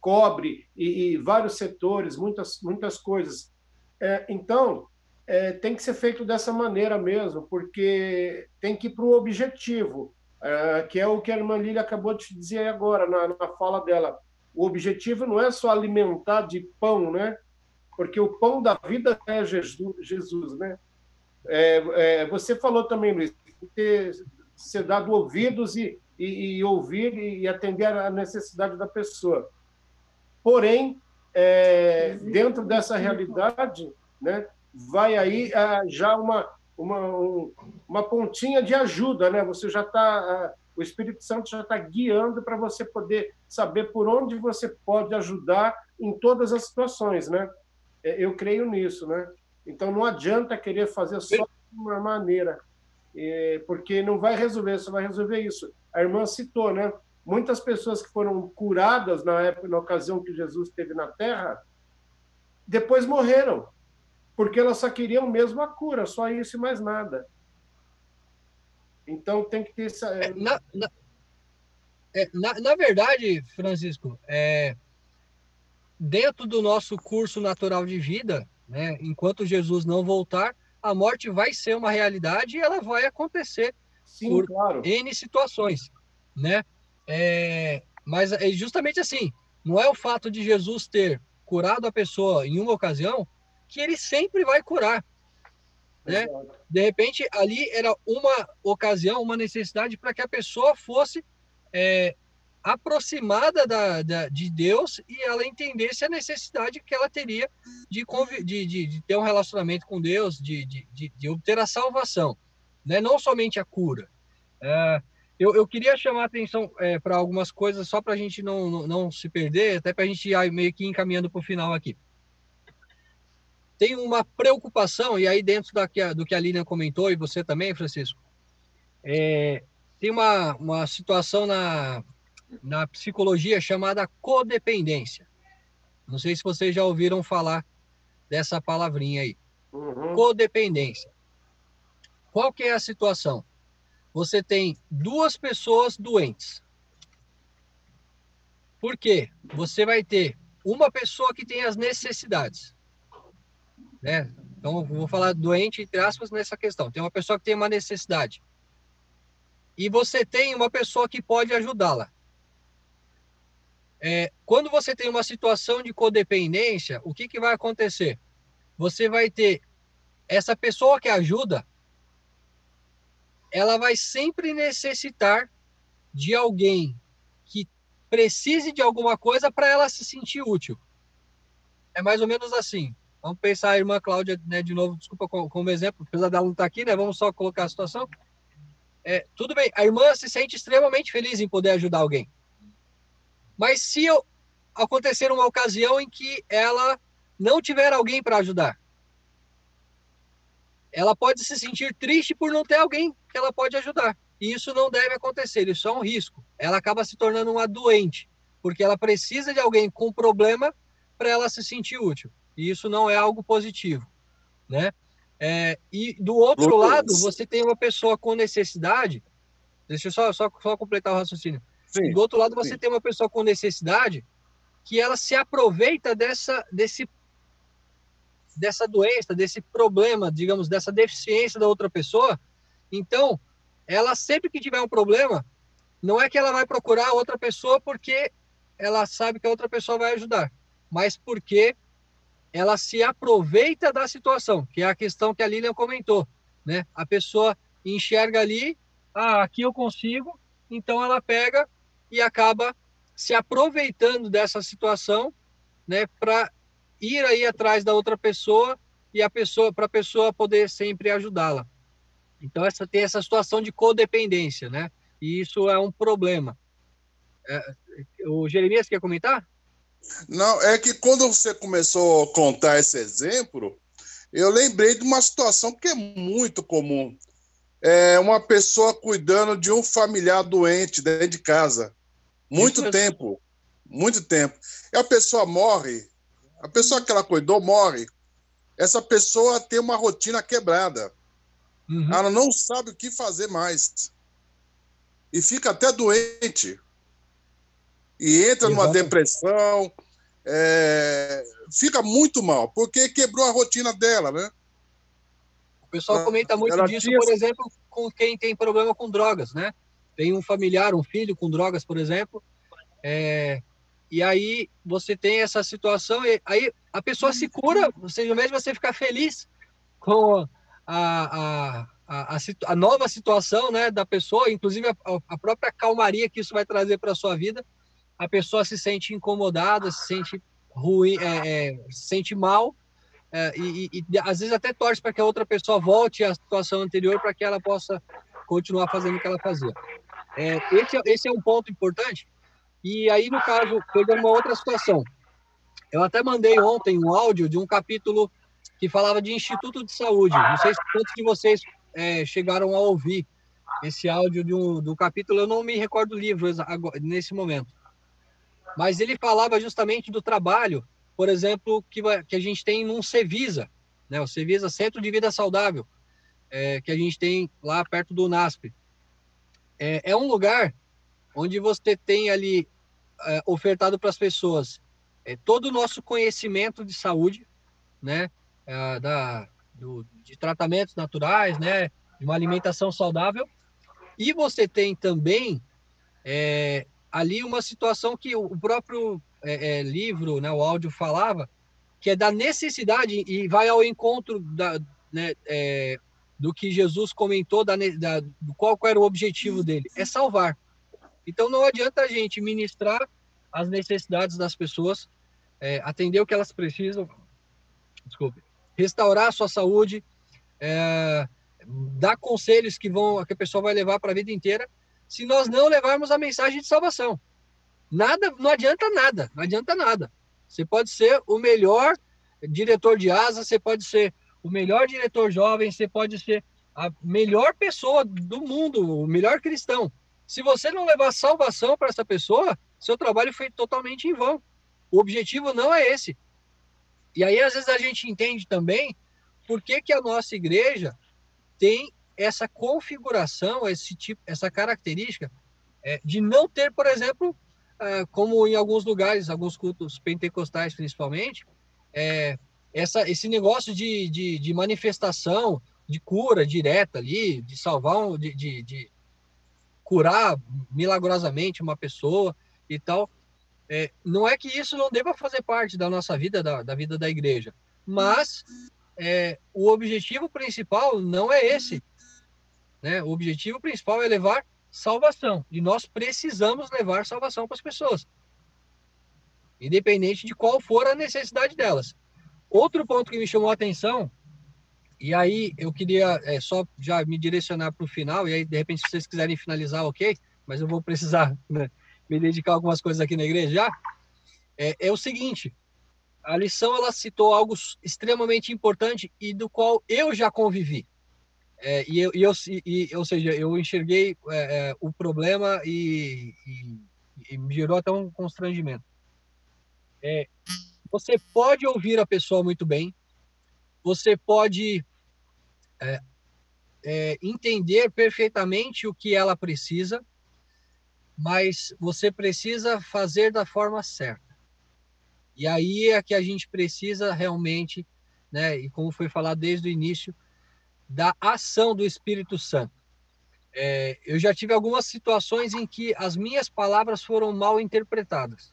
Cobre e vários setores, muitas coisas. Então, tem que ser feito dessa maneira mesmo, porque tem que ir para o objetivo, que é o que a irmã Lília acabou de dizer agora, na fala dela. O objetivo não é só alimentar de pão, né? Porque o pão da vida é Jesus, né? Você falou também, Luiz, ser dado ouvidos e ouvir e atender a necessidade da pessoa. Porém, dentro dessa realidade, né, vai aí já uma pontinha de ajuda, né? Você já está, o Espírito Santo já está guiando para você poder saber por onde você pode ajudar em todas as situações, né? Eu creio nisso, né? Então não adianta querer fazer só de uma maneira, porque não vai resolver, só vai resolver isso. A irmã citou, né? Muitas pessoas que foram curadas na ocasião que Jesus esteve na Terra, depois morreram, porque elas só queriam mesmo a cura, só isso e mais nada. Então tem que ter essa...
Na verdade, Francisco, dentro do nosso curso natural de vida, né? Enquanto Jesus não voltar, a morte vai ser uma realidade e ela vai acontecer.
Sim,
por
claro.
N situações, né? Mas é justamente assim, não é o fato de Jesus ter curado a pessoa em uma ocasião que ele sempre vai curar, né?
Exato.
De repente, ali era uma ocasião, uma necessidade para que a pessoa fosse aproximada de Deus e ela entendesse a necessidade que ela teria de ter um relacionamento com Deus, de obter a salvação, né? Não somente a cura. Eu queria chamar a atenção para algumas coisas, só para a gente não se perder, até para a gente ir meio que encaminhando para o final aqui. Tem uma preocupação, e aí dentro do que a Lilian comentou, e você também, Francisco, tem uma situação na psicologia chamada codependência. Não sei se vocês já ouviram falar dessa palavrinha aí.
Uhum.
Codependência. Qual que é a situação? Você tem duas pessoas doentes. Por quê? Você vai ter uma pessoa que tem as necessidades, né? Então, vou falar doente, entre aspas, nessa questão. Tem uma pessoa que tem uma necessidade. E você tem uma pessoa que pode ajudá-la. Quando você tem uma situação de codependência, o que vai acontecer? Você vai ter essa pessoa que ajuda, ela vai sempre necessitar de alguém que precise de alguma coisa para ela se sentir útil. É mais ou menos assim. Vamos pensar a irmã Cláudia, né, de novo, desculpa como exemplo, apesar dela não estar aqui, né? Vamos só colocar a situação. Tudo bem, a irmã se sente extremamente feliz em poder ajudar alguém. Mas se acontecer uma ocasião em que ela não tiver alguém para ajudar, ela pode se sentir triste por não ter alguém que ela pode ajudar. E isso não deve acontecer, isso é um risco. Ela acaba se tornando uma doente, porque ela precisa de alguém com problema para ela se sentir útil. E isso não é algo positivo, né? E do outro lado, você tem uma pessoa com necessidade. Deixa eu só completar o raciocínio.
Sim,
do outro lado, você tem uma pessoa com necessidade que ela se aproveita dessa doença, desse problema, digamos, dessa deficiência da outra pessoa. Então, ela sempre que tiver um problema, não é que ela vai procurar a outra pessoa porque ela sabe que a outra pessoa vai ajudar, mas porque ela se aproveita da situação, que é a questão que a Lilian comentou, né? A pessoa enxerga ali, aqui eu consigo, então ela pega e acaba se aproveitando dessa situação, né, para ir aí atrás da outra pessoa e para a pessoa poder sempre ajudá-la. Então tem essa situação de codependência, né? E isso é um problema. O Jeremias quer comentar?
Não, é que quando você começou a contar esse exemplo, eu lembrei de uma situação que é muito comum. Uma pessoa cuidando de um familiar doente dentro de casa. Muito tempo. E a pessoa morre. A pessoa que ela cuidou morre. Essa pessoa tem uma rotina quebrada.
Uhum.
Ela não sabe o que fazer mais. E fica até doente. E entra numa depressão. Fica muito mal, porque quebrou a rotina dela, né?
O pessoal comenta muito disso, por exemplo, com quem tem problema com drogas, né? Tem um familiar, um filho com drogas, por exemplo, e aí você tem essa situação, e aí a pessoa se cura, ou seja, ao invés de você ficar feliz com a nova situação, né, da pessoa, inclusive a própria calmaria que isso vai trazer para a sua vida, a pessoa se sente incomodada, se sente ruim, se sente mal, e às vezes até torce para que a outra pessoa volte à situação anterior para que ela possa continuar fazendo o que ela fazia. Esse é um ponto importante. E aí, no caso, pegando uma outra situação, eu até mandei ontem um áudio de um capítulo que falava de Instituto de Saúde. Não sei se quantos de vocês chegaram a ouvir esse áudio do capítulo, eu não me recordo do livro nesse momento. Mas ele falava justamente do trabalho, por exemplo, que a gente tem num Cevisa, né? O Cevisa, Centro de Vida Saudável, que a gente tem lá perto do UNASP. É um lugar onde você tem ali ofertado para as pessoas todo o nosso conhecimento de saúde, né? de tratamentos naturais, né? De uma alimentação saudável. E você tem também ali uma situação que o próprio livro, né, o áudio falava, que é da necessidade, e vai ao encontro né, do que Jesus comentou, do qual era o objetivo dele, é salvar. Então não adianta a gente ministrar as necessidades das pessoas, atender o que elas precisam, restaurar a sua saúde, dar conselhos que a pessoa vai levar para a vida inteira, se nós não levarmos a mensagem de salvação. Não adianta nada. Você pode ser o melhor diretor de asa, você pode ser o melhor diretor jovem, você pode ser a melhor pessoa do mundo, o melhor cristão. Se você não levar salvação para essa pessoa, seu trabalho foi totalmente em vão. O objetivo não é esse. E aí, às vezes, a gente entende também por que a nossa igreja tem essa configuração, essa característica de não ter, por exemplo, como em alguns lugares, alguns cultos pentecostais principalmente, esse negócio de manifestação, de cura direta ali, de salvar, de curar milagrosamente uma pessoa e tal. Não é que isso não deva fazer parte da nossa vida, da vida da igreja, mas o objetivo principal não é esse, né? O objetivo principal é levar salvação, e nós precisamos levar salvação para as pessoas, independente de qual for a necessidade delas. Outro ponto que me chamou a atenção, e aí eu queria só já me direcionar para o final, e aí de repente se vocês quiserem finalizar, ok, mas eu vou precisar, né, me dedicar a algumas coisas aqui na igreja já, é o seguinte: a lição, ela citou algo extremamente importante e do qual eu já convivi. Ou seja, eu enxerguei o problema e me gerou até um constrangimento. Você pode ouvir a pessoa muito bem, você pode entender perfeitamente o que ela precisa, mas você precisa fazer da forma certa. E aí é que a gente precisa realmente, né, e como foi falado desde o início, da ação do Espírito Santo. Eu já tive algumas situações em que as minhas palavras foram mal interpretadas.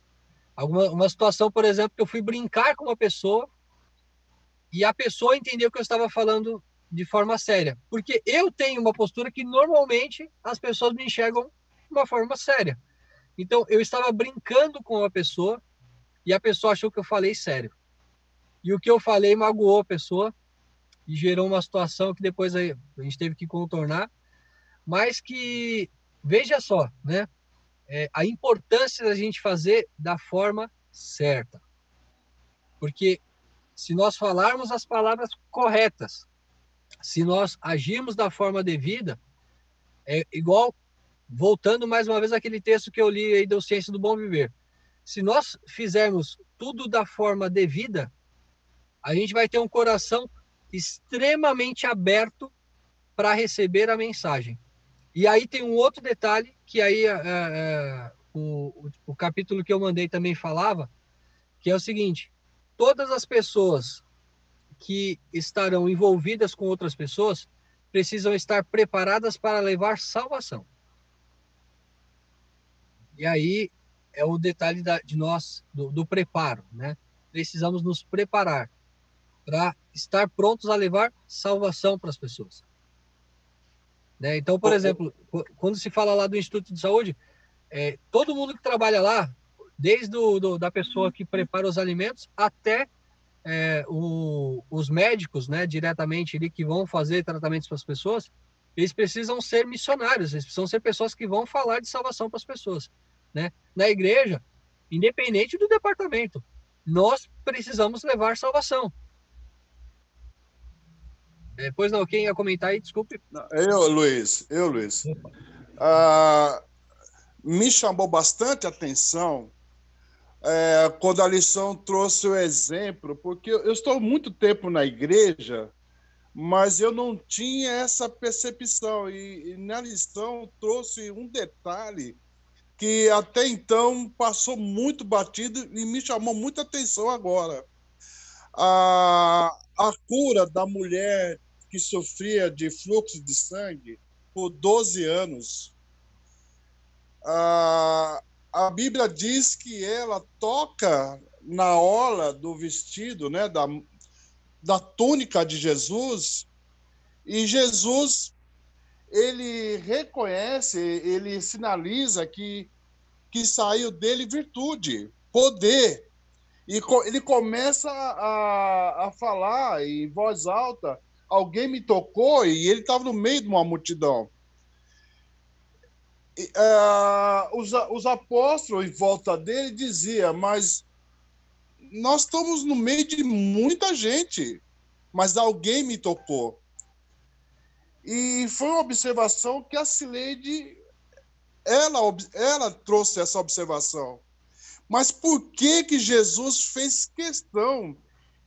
Uma situação, por exemplo, que eu fui brincar com uma pessoa e a pessoa entendeu que eu estava falando de forma séria. Porque eu tenho uma postura que normalmente as pessoas me enxergam de uma forma séria. Então, eu estava brincando com a pessoa e a pessoa achou que eu falei sério. E o que eu falei magoou a pessoa e gerou uma situação que depois a gente teve que contornar, mas que, veja só, né? A importância da gente fazer da forma certa. Porque se nós falarmos as palavras corretas, se nós agirmos da forma devida, é igual, voltando mais uma vez àquele texto que eu li aí do Ciência do Bom Viver. Se nós fizermos tudo da forma devida, a gente vai ter um coração extremamente aberto para receber a mensagem. E aí tem um outro detalhe, que aí o capítulo que eu mandei também falava, que é o seguinte: todas as pessoas que estarão envolvidas com outras pessoas precisam estar preparadas para levar salvação. E aí é o detalhe de nós, do preparo, né? Precisamos nos preparar para estar prontos a levar salvação para as pessoas. Né? Então, por exemplo, quando se fala lá do Instituto de Saúde, todo mundo que trabalha lá, desde da pessoa que prepara os alimentos até os médicos, né, diretamente ali, que vão fazer tratamentos para as pessoas, eles precisam ser missionários, eles precisam ser pessoas que vão falar de salvação para as pessoas. Né? Na igreja, independente do departamento, nós precisamos levar salvação. Depois não, quem ia comentar aí, desculpe.
Eu, Luiz. Me chamou bastante atenção quando a lição trouxe o exemplo, porque eu estou muito tempo na igreja, mas eu não tinha essa percepção, e na lição trouxe um detalhe que até então passou muito batido e me chamou muita atenção agora. a cura da mulher que sofria de fluxo de sangue por 12 anos. A Bíblia diz que ela toca na orla do vestido, né, da túnica de Jesus, e Jesus, ele reconhece, ele sinaliza que saiu dele virtude, poder. E ele começa a falar em voz alta, alguém me tocou, e ele estava no meio de uma multidão. Os apóstolos em volta dele diziam, mas nós estamos no meio de muita gente, mas alguém me tocou. E foi uma observação que a Cileide, ela trouxe essa observação. Mas por que Jesus fez questão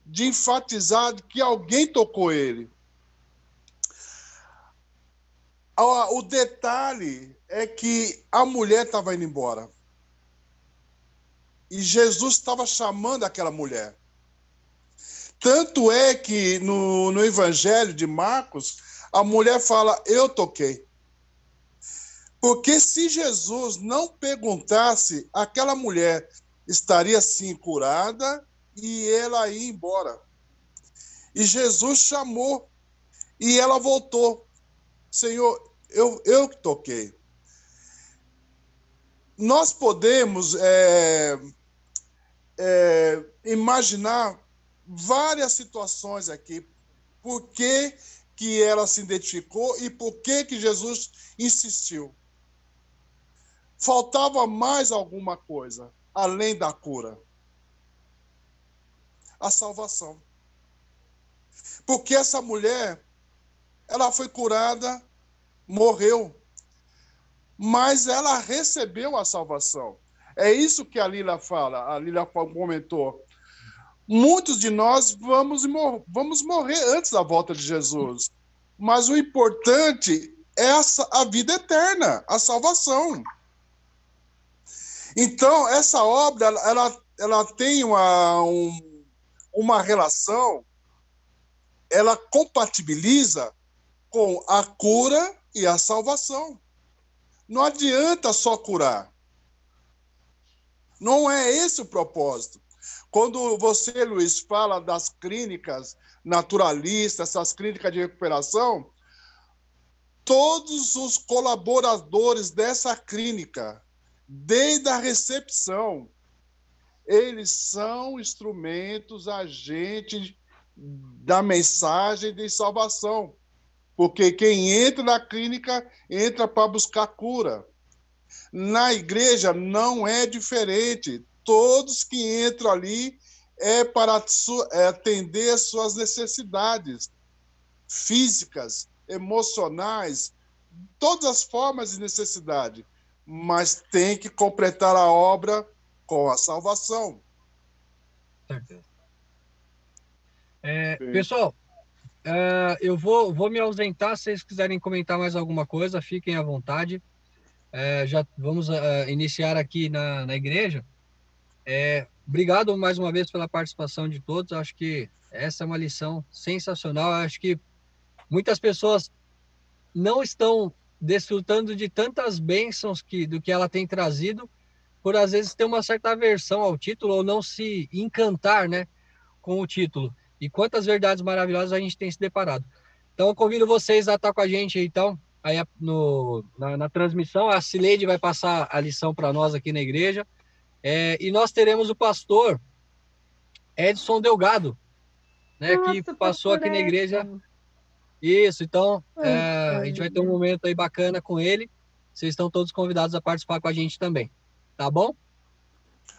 de enfatizar que alguém tocou ele? O detalhe é que a mulher estava indo embora. E Jesus estava chamando aquela mulher. Tanto é que no Evangelho de Marcos, a mulher fala, eu toquei. Porque se Jesus não perguntasse, aquela mulher estaria sim curada e ela ia embora. E Jesus chamou e ela voltou. Senhor, eu que toquei. Nós podemos imaginar várias situações aqui. Por que ela se identificou e por que Jesus insistiu? Faltava mais alguma coisa, além da cura. A salvação. Porque essa mulher, ela foi curada, morreu, mas ela recebeu a salvação. É isso que a Lília fala, a Lília comentou. Muitos de nós vamos morrer antes da volta de Jesus, mas o importante é a vida eterna, a salvação. Então, essa obra, ela tem uma relação, ela compatibiliza com a cura e a salvação. Não adianta só curar. Não é esse o propósito. Quando você, Luiz, fala das clínicas naturalistas, essas clínicas de recuperação, todos os colaboradores dessa clínica, desde a recepção, eles são instrumentos, agentes da mensagem de salvação. Porque quem entra na clínica, entra para buscar cura. Na igreja não é diferente. Todos que entram ali é para atender as suas necessidades físicas, emocionais, todas as formas de necessidade. Mas tem que completar a obra com a salvação.
Pessoal, eu vou me ausentar. Se vocês quiserem comentar mais alguma coisa, fiquem à vontade. Já vamos iniciar aqui na igreja. Obrigado mais uma vez pela participação de todos. Acho que essa é uma lição sensacional. Acho que muitas pessoas não estão desfrutando de tantas bênçãos do que ela tem trazido, por às vezes ter uma certa aversão ao título ou não se encantar, né, com o título. E quantas verdades maravilhosas a gente tem se deparado. Então, eu convido vocês a estar com a gente, então, aí na transmissão. A Cileide vai passar a lição para nós aqui na igreja. E nós teremos o pastor Edson Delgado, né, que passou aqui na igreja. Isso, então, a gente vai ter um momento aí bacana com ele. Vocês estão todos convidados a participar com a gente também. Tá bom?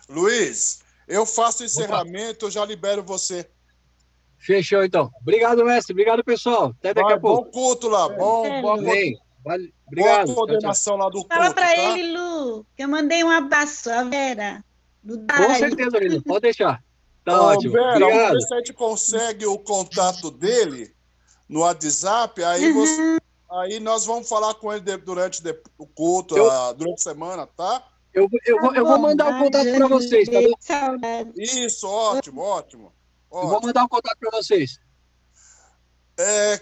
Luiz, eu faço o encerramento, eu já libero você.
Fechou, então. Obrigado, mestre. Obrigado, pessoal. Até daqui a pouco.
Bom culto lá.
Obrigado.
Boa coordenação lá do culto.
Fala para ele, Lu, que eu mandei um abraço, a Vera.
Com certeza, Lili. Pode deixar. Tá ótimo.
Vera,
obrigado.
Vamos ver se a gente consegue o contato dele no WhatsApp. Aí nós vamos falar com ele durante o culto, durante a semana, tá?
Eu vou mandar o contato para vocês, tá bom?
Isso, ótimo.
Eu vou mandar o contato para vocês.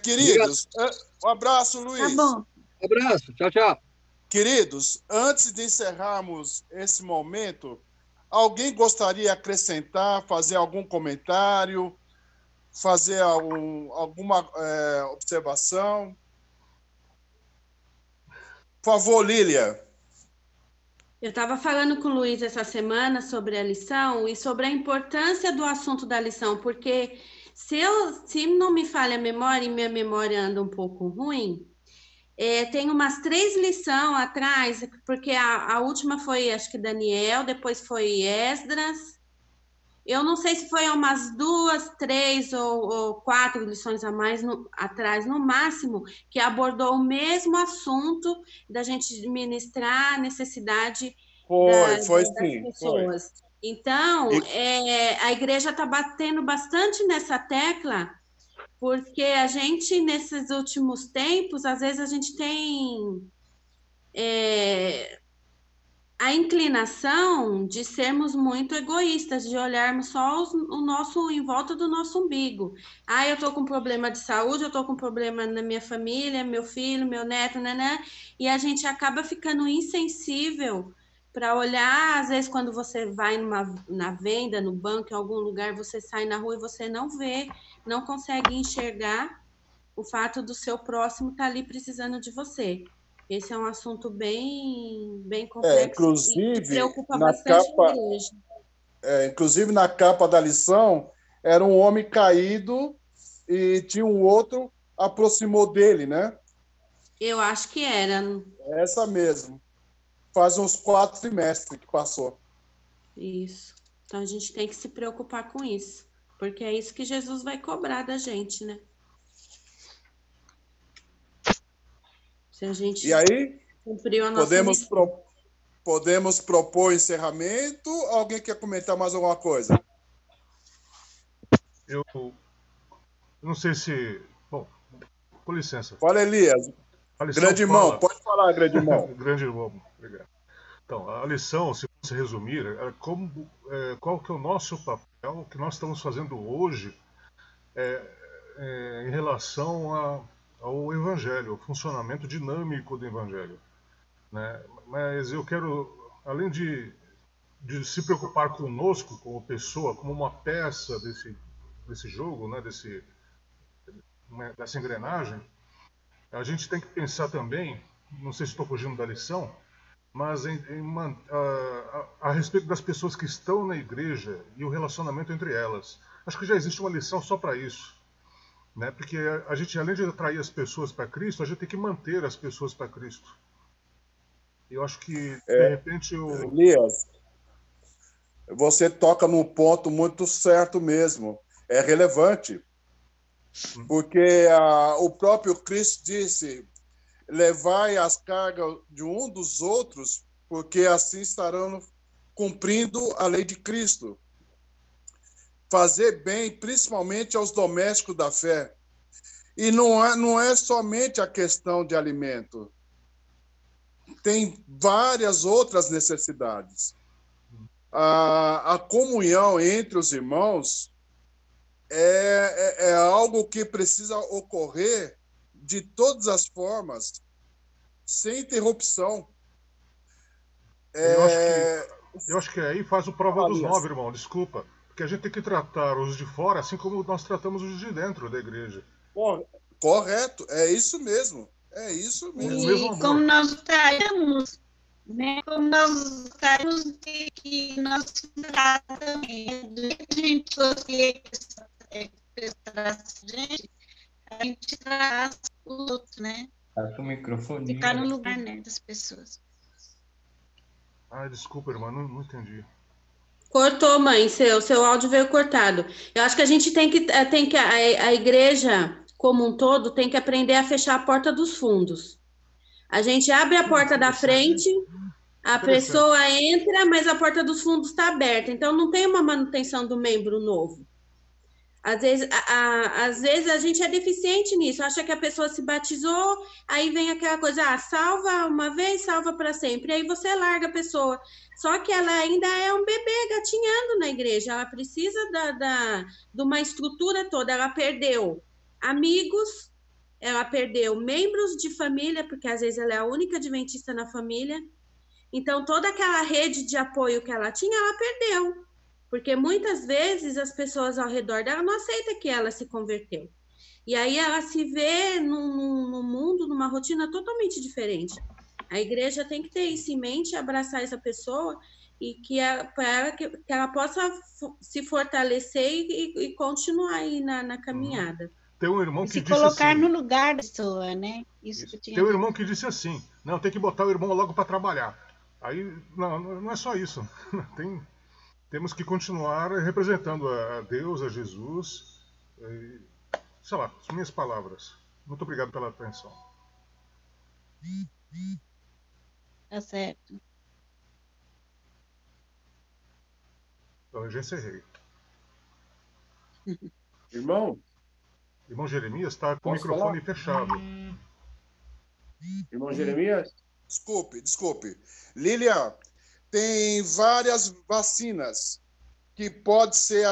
Queridos, um abraço, Luiz.
Tá bom.
Um abraço, tchau, tchau.
Queridos, antes de encerrarmos esse momento, alguém gostaria de acrescentar, fazer algum comentário, fazer alguma observação? Por favor, Lília.
Eu estava falando com o Luiz essa semana sobre a lição e sobre a importância do assunto da lição, porque se não me falha a memória, e minha memória anda um pouco ruim, tem umas 3 lições atrás, porque a última foi, acho que Daniel, depois foi Esdras. Eu não sei se foi umas 2, 3 ou 4 lições a mais atrás, no máximo, que abordou o mesmo assunto da gente ministrar a necessidade das pessoas. Foi. Então, a igreja está batendo bastante nessa tecla, porque a gente, nesses últimos tempos, às vezes a gente tem a inclinação de sermos muito egoístas, de olharmos só o nosso em volta do nosso umbigo. Eu estou com problema de saúde, eu estou com problema na minha família, meu filho, meu neto, né? E a gente acaba ficando insensível para olhar. Às vezes, quando você vai na venda, no banco, em algum lugar, você sai na rua e você não vê, não consegue enxergar o fato do seu próximo estar ali precisando de você. Esse é um assunto bem complexo,
inclusive,
e preocupa bastante a igreja.
Inclusive, na capa da lição, era um homem caído e tinha um outro aproximou dele, né?
Eu acho que era.
Essa mesmo. Faz uns 4 trimestres que passou.
Isso. Então, a gente tem que se preocupar com isso, porque é isso que Jesus vai cobrar da gente, né? Se a gente
e aí,
cumpriu a nossa missão.
Podemos propor encerramento? Alguém quer comentar mais alguma coisa?
Eu não sei se... Bom, com licença.
Fala, Elias. Grande irmão, pode falar, grande irmão.
Grande irmão, obrigado. Então, a lição, se fosse resumir, é qual que é o nosso papel, o que nós estamos fazendo hoje em relação ao Evangelho, ao funcionamento dinâmico do Evangelho. Né? Mas eu quero, além de se preocupar conosco, como pessoa, como uma peça desse jogo, né? Dessa engrenagem, a gente tem que pensar também, não sei se estou fugindo da lição, mas a respeito das pessoas que estão na igreja e o relacionamento entre elas. Acho que já existe uma lição só para isso. Né? Porque a gente, além de atrair as pessoas para Cristo, a gente tem que manter as pessoas para Cristo. Eu acho que, de repente...
Elias, você toca num ponto muito certo mesmo. É relevante. Porque o próprio Cristo disse: levai as cargas de um dos outros, porque assim estarão cumprindo a lei de Cristo. Fazer bem, principalmente aos domésticos da fé. E não é somente a questão de alimento. Tem várias outras necessidades. A comunhão entre os irmãos é algo que precisa ocorrer de todas as formas, sem interrupção.
Eu acho que aí faz o prova dos 9, irmão, desculpa. Porque a gente tem que tratar os de fora assim como nós tratamos os de dentro da igreja.
Correto, é isso mesmo. É isso mesmo.
E como nós traímos, né? Como nós traímos de que nós também, do que a gente gostaria que traz a gente traz o outro, né?
Tá com o microfone.
Ficar no lugar, né, das pessoas.
Desculpa, irmã, não entendi.
Cortou, mãe, seu áudio veio cortado. Eu acho que a gente tem que a igreja como um todo tem que aprender a fechar a porta dos fundos. A gente abre a porta da frente, a pessoa entra, mas a porta dos fundos está aberta. Então, não tem uma manutenção do membro novo. Às vezes a gente é deficiente nisso, acha que a pessoa se batizou, aí vem aquela coisa, salva uma vez, salva para sempre, aí você larga a pessoa. Só que ela ainda é um bebê gatinhando na igreja, ela precisa de uma estrutura toda, ela perdeu amigos, ela perdeu membros de família, porque às vezes ela é a única adventista na família. Então, toda aquela rede de apoio que ela tinha, ela perdeu. Porque muitas vezes as pessoas ao redor dela não aceitam que ela se converteu. E aí ela se vê num mundo, numa rotina totalmente diferente. A igreja tem que ter isso em mente, abraçar essa pessoa e que ela possa se fortalecer e continuar aí na caminhada.
Tem um irmão que
se
disse
colocar
assim,
no lugar da pessoa, né? Isso que eu tinha
tem um
dito.
irmão que disse assim, não, tem que botar o irmão logo para trabalhar. Aí, não é só isso. Temos que continuar representando a Deus, a Jesus, sei lá, as minhas palavras. Muito obrigado pela atenção.
Tá certo.
Então, eu já encerrei.
Irmão,
Irmão Jeremias está com o
Posso
microfone
falar?
fechado.
irmão Jeremias,
Desculpe. Lilian, tem várias vacinas que pode ser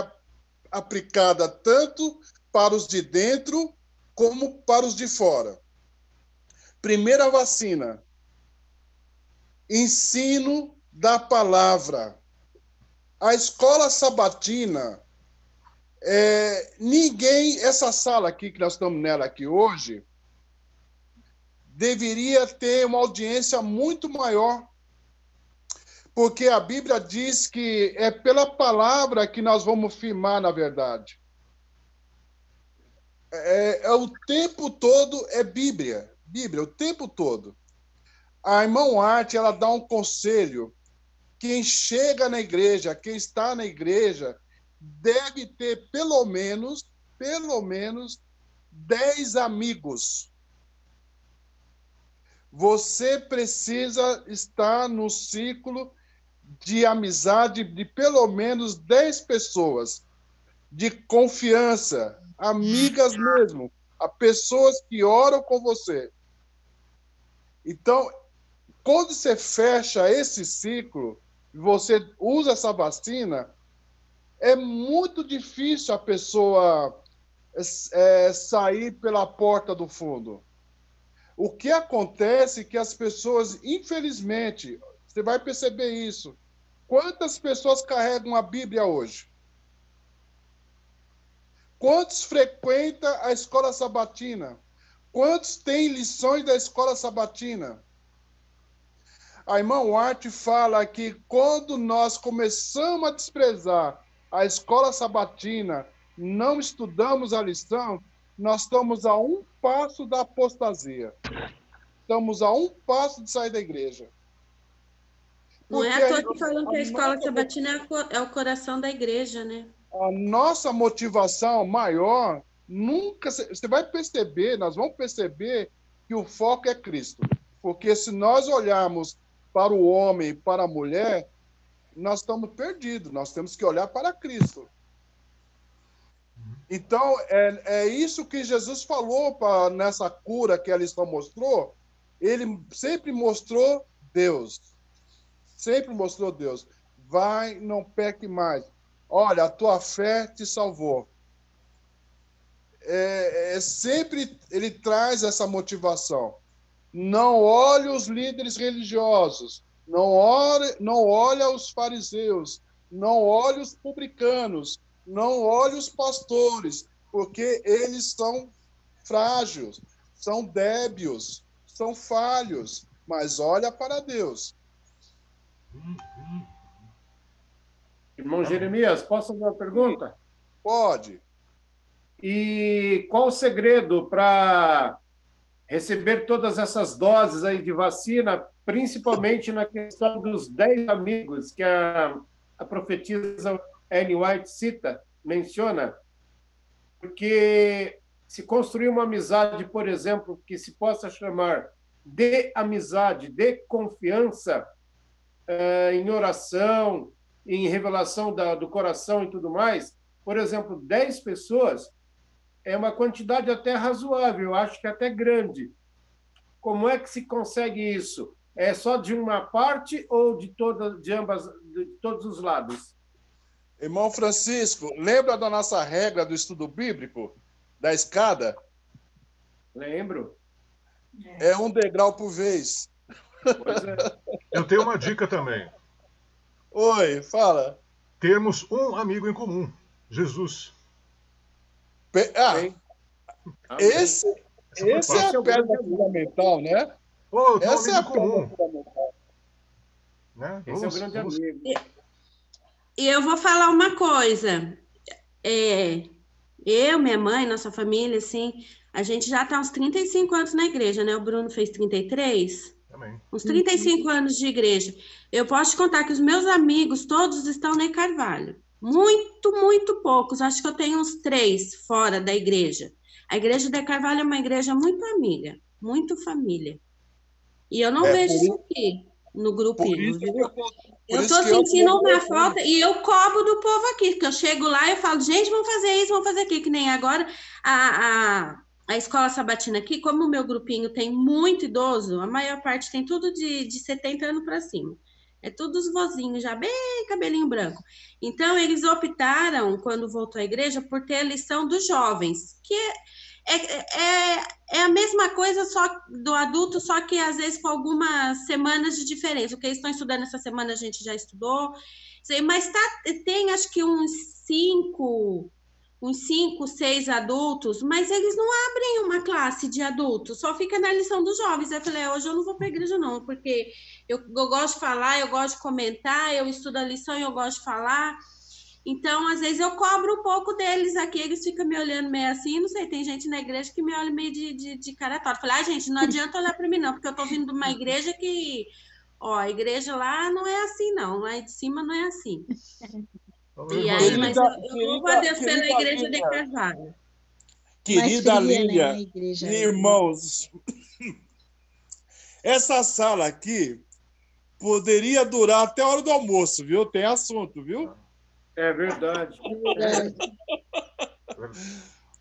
aplicada tanto para os de dentro como para os de fora. Primeira vacina, ensino da palavra. A escola sabatina, essa sala aqui que nós estamos nela aqui hoje, deveria ter uma audiência muito maior, porque a Bíblia diz que é pela palavra que nós vamos firmar na verdade. O tempo todo é Bíblia, o tempo todo. A irmã Arte, ela dá um conselho: quem chega na igreja, quem está na igreja, deve ter pelo menos 10 amigos. Você precisa estar no ciclo de amizade de pelo menos 10 pessoas, de confiança, amigas mesmo, a pessoas que oram com você. Então, quando você fecha esse ciclo, você usa essa vacina, é muito difícil a pessoa sair pela porta do fundo. O que acontece é que as pessoas, infelizmente, você vai perceber isso. Quantas pessoas carregam a Bíblia hoje? Quantos frequentam a escola sabatina? Quantos têm lições da escola sabatina? A irmã Arte fala que quando nós começamos a desprezar a escola sabatina, não estudamos a lição, nós estamos a um passo da apostasia. Estamos a um passo de sair da igreja.
Não é à toa que falam que a escola sabatina é o coração da igreja, né?
A nossa motivação maior, nunca... Você vai perceber, nós vamos perceber que o foco é Cristo. Porque se nós olharmos para o homem e para a mulher, nós estamos perdidos. Nós temos que olhar para Cristo. Então, é isso que Jesus falou nessa cura que a lição mostrou. Ele sempre mostrou Deus. Sempre mostrou Deus. Vai, não peque mais. Olha, a tua fé te salvou. Sempre ele traz essa motivação. Não olhe os líderes religiosos, não olhe os fariseus, não olhe os publicanos, não olhe os pastores, porque eles são frágeis, são débeis, são falhos, mas olha para Deus.
irmão Jeremias, posso fazer uma pergunta?
Pode.
E qual o segredo para receber todas essas doses aí de vacina, principalmente na questão dos 10 amigos que a profetisa Ellen White cita, menciona? Porque se construir uma amizade, por exemplo, que se possa chamar de amizade, de confiança, em oração, em revelação do coração e tudo mais, por exemplo, 10 pessoas, é uma quantidade até razoável, eu acho que até grande. Como é que se consegue isso? É só de uma parte ou de todos os lados?
Irmão Francisco, lembra da nossa regra do estudo bíblico? da escada?
Lembro.
É um degrau por vez.
Pois é.
Eu tenho uma dica também.
Oi, fala.
Termos um amigo em comum, Jesus.
Amém.
Esse é
fácil.
a pedra fundamental, né?
Oh, eu tenho um
Essa é
amigo
a
em comum.
pedra fundamental.
Né?
Esse é o grande amigo.
E eu vou falar uma coisa. Eu, minha mãe, nossa família, assim, a gente já está uns 35 anos na igreja, né? O Bruno fez 33.
Também.
Uns 35 anos de igreja. Eu posso te contar que os meus amigos todos estão na Carvalho. Muito, muito poucos. Acho que eu tenho uns 3 fora da igreja. A igreja de Carvalho é uma igreja muito amiga, muito família. E eu não vejo isso aqui no grupinho, viu? Eu estou sentindo uma falta e eu cobro do povo aqui, que eu chego lá e eu falo, gente, vamos fazer isso, vamos fazer aquilo, que nem agora a escola sabatina aqui, como o meu grupinho tem muito idoso, a maior parte tem tudo de 70 anos para cima. É tudo os vozinhos já bem cabelinho branco. Então, eles optaram, quando voltou à igreja, por ter a lição dos jovens, que é a mesma coisa só do adulto, só que às vezes com algumas semanas de diferença. O que eles estão estudando essa semana a gente já estudou, mas tem acho que uns 5, 6 adultos, mas eles não abrem uma classe de adultos, só fica na lição dos jovens. Eu falei, hoje eu não vou para a igreja não, porque eu gosto de falar, eu gosto de comentar, eu estudo a lição e eu gosto de falar. Então, às vezes, eu cobro um pouco deles aqui, eles ficam me olhando meio assim, não sei, tem gente na igreja que me olha meio de cara torta. Falei, gente, não adianta olhar para mim não, porque eu tô vindo de uma igreja que, a igreja lá não é assim não, lá de cima não é assim. E aí, mas eu louvo a Deus pela igreja de Carvalho.
Querida Lília, irmãos, essa sala aqui poderia durar até a hora do almoço, viu? Tem assunto, viu?
É verdade.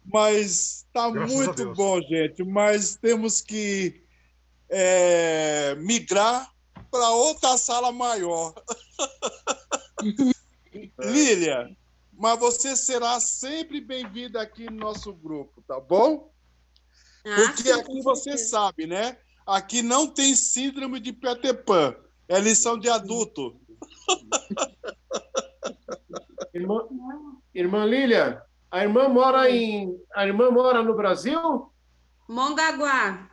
Mas está muito bom, gente. Mas temos que migrar para outra sala maior. Lília, mas você será sempre bem-vinda aqui no nosso grupo, tá bom? Porque aqui você sabe, né? Aqui não tem síndrome de Peter Pan. É lição de adulto.
Irmã Lília, a irmã mora no Brasil?
Mongaguá.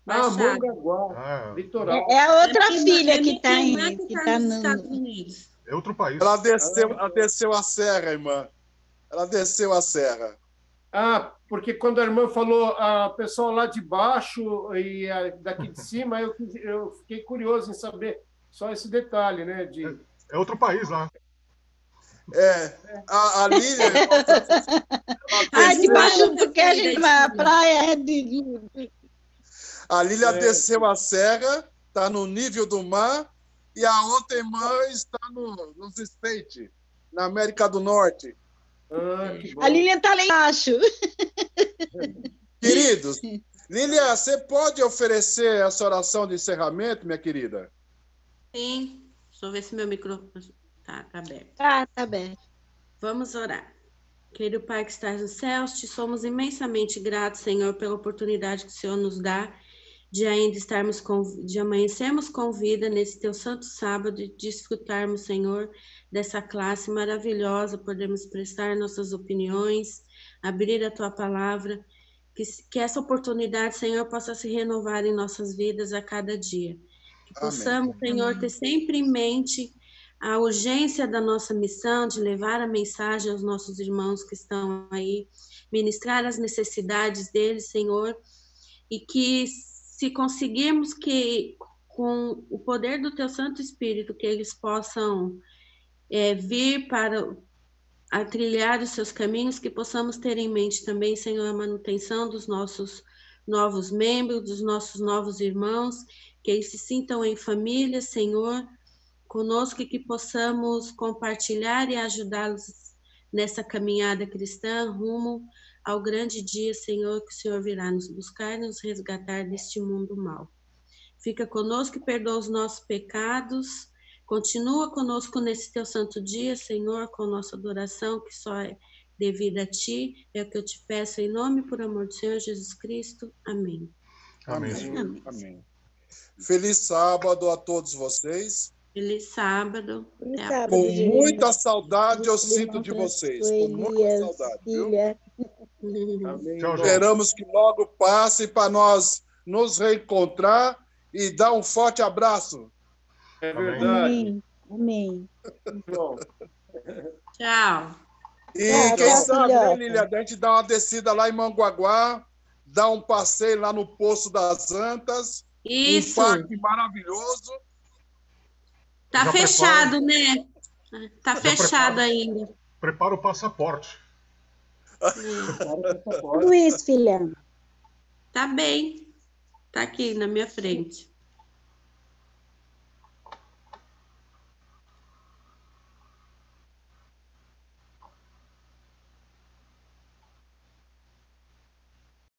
Mongaguá, litoral.
É a outra filha que está
nos Estados Unidos.
É outro país.
Ela desceu a serra, irmã. Ela desceu a serra.
Porque quando a irmã falou a pessoa lá de baixo e daqui de cima, eu fiquei curioso em saber só esse detalhe, né?
É outro país lá.
A Lília...
debaixo do que a gente vai à praia é de...
A Lília desceu a serra, está no nível do mar, e a outra irmã está nos States, na América do Norte.
A Lília está lá embaixo.
Queridos, Lília, você pode oferecer essa oração de encerramento, minha querida?
Sim. Deixa eu ver se meu microfone está aberto.
Tá aberto.
Vamos orar. Querido Pai que estás nos céus, te somos imensamente gratos, Senhor, pela oportunidade que o Senhor nos dá de ainda de amanhecermos com vida nesse teu santo sábado e desfrutarmos, Senhor, dessa classe maravilhosa, podemos prestar nossas opiniões, abrir a tua palavra, que essa oportunidade, Senhor, possa se renovar em nossas vidas a cada dia. Que possamos, Senhor, ter sempre em mente a urgência da nossa missão de levar a mensagem aos nossos irmãos que estão aí, ministrar as necessidades deles, Senhor, e que se conseguirmos que, com o poder do Teu Santo Espírito, que eles possam vir para trilhar os seus caminhos, que possamos ter em mente também, Senhor, a manutenção dos nossos novos membros, dos nossos novos irmãos, que eles se sintam em família, Senhor, conosco, e que possamos compartilhar e ajudá-los nessa caminhada cristã rumo ao grande dia, Senhor, que o Senhor virá nos buscar e nos resgatar deste mundo mau. Fica conosco e perdoa os nossos pecados. Continua conosco nesse teu santo dia, Senhor, com nossa adoração, que só devida a ti, é o que eu te peço em nome e por amor do Senhor Jesus Cristo. Amém.
Amém.
Amém. Amém. Feliz sábado a todos vocês.
Feliz sábado.
Feliz
Até a
sábado,
Com
gente.
muita saudade eu
Feliz
sinto de vocês. Com muita
Elias,
saudade, viu?
filha.
Amém.
Tchau, gente.
Esperamos que logo passe para nós nos reencontrar e dar um forte abraço.
É
Amém.
verdade.
Amém. Amém.
Então,
Tchau.
E
Tchau,
quem
tchau,
sabe, né,
filhota.
Lília, a gente dá uma descida lá em Manguaguá, dá um passeio lá no Poço das Antas,
Isso.
um parque maravilhoso.
Tá
Já
fechado, né? Tá
Já
fechado
prepara.
ainda.
Prepara o passaporte.
Tudo isso, filha.
Tá bem. Tá aqui na minha frente.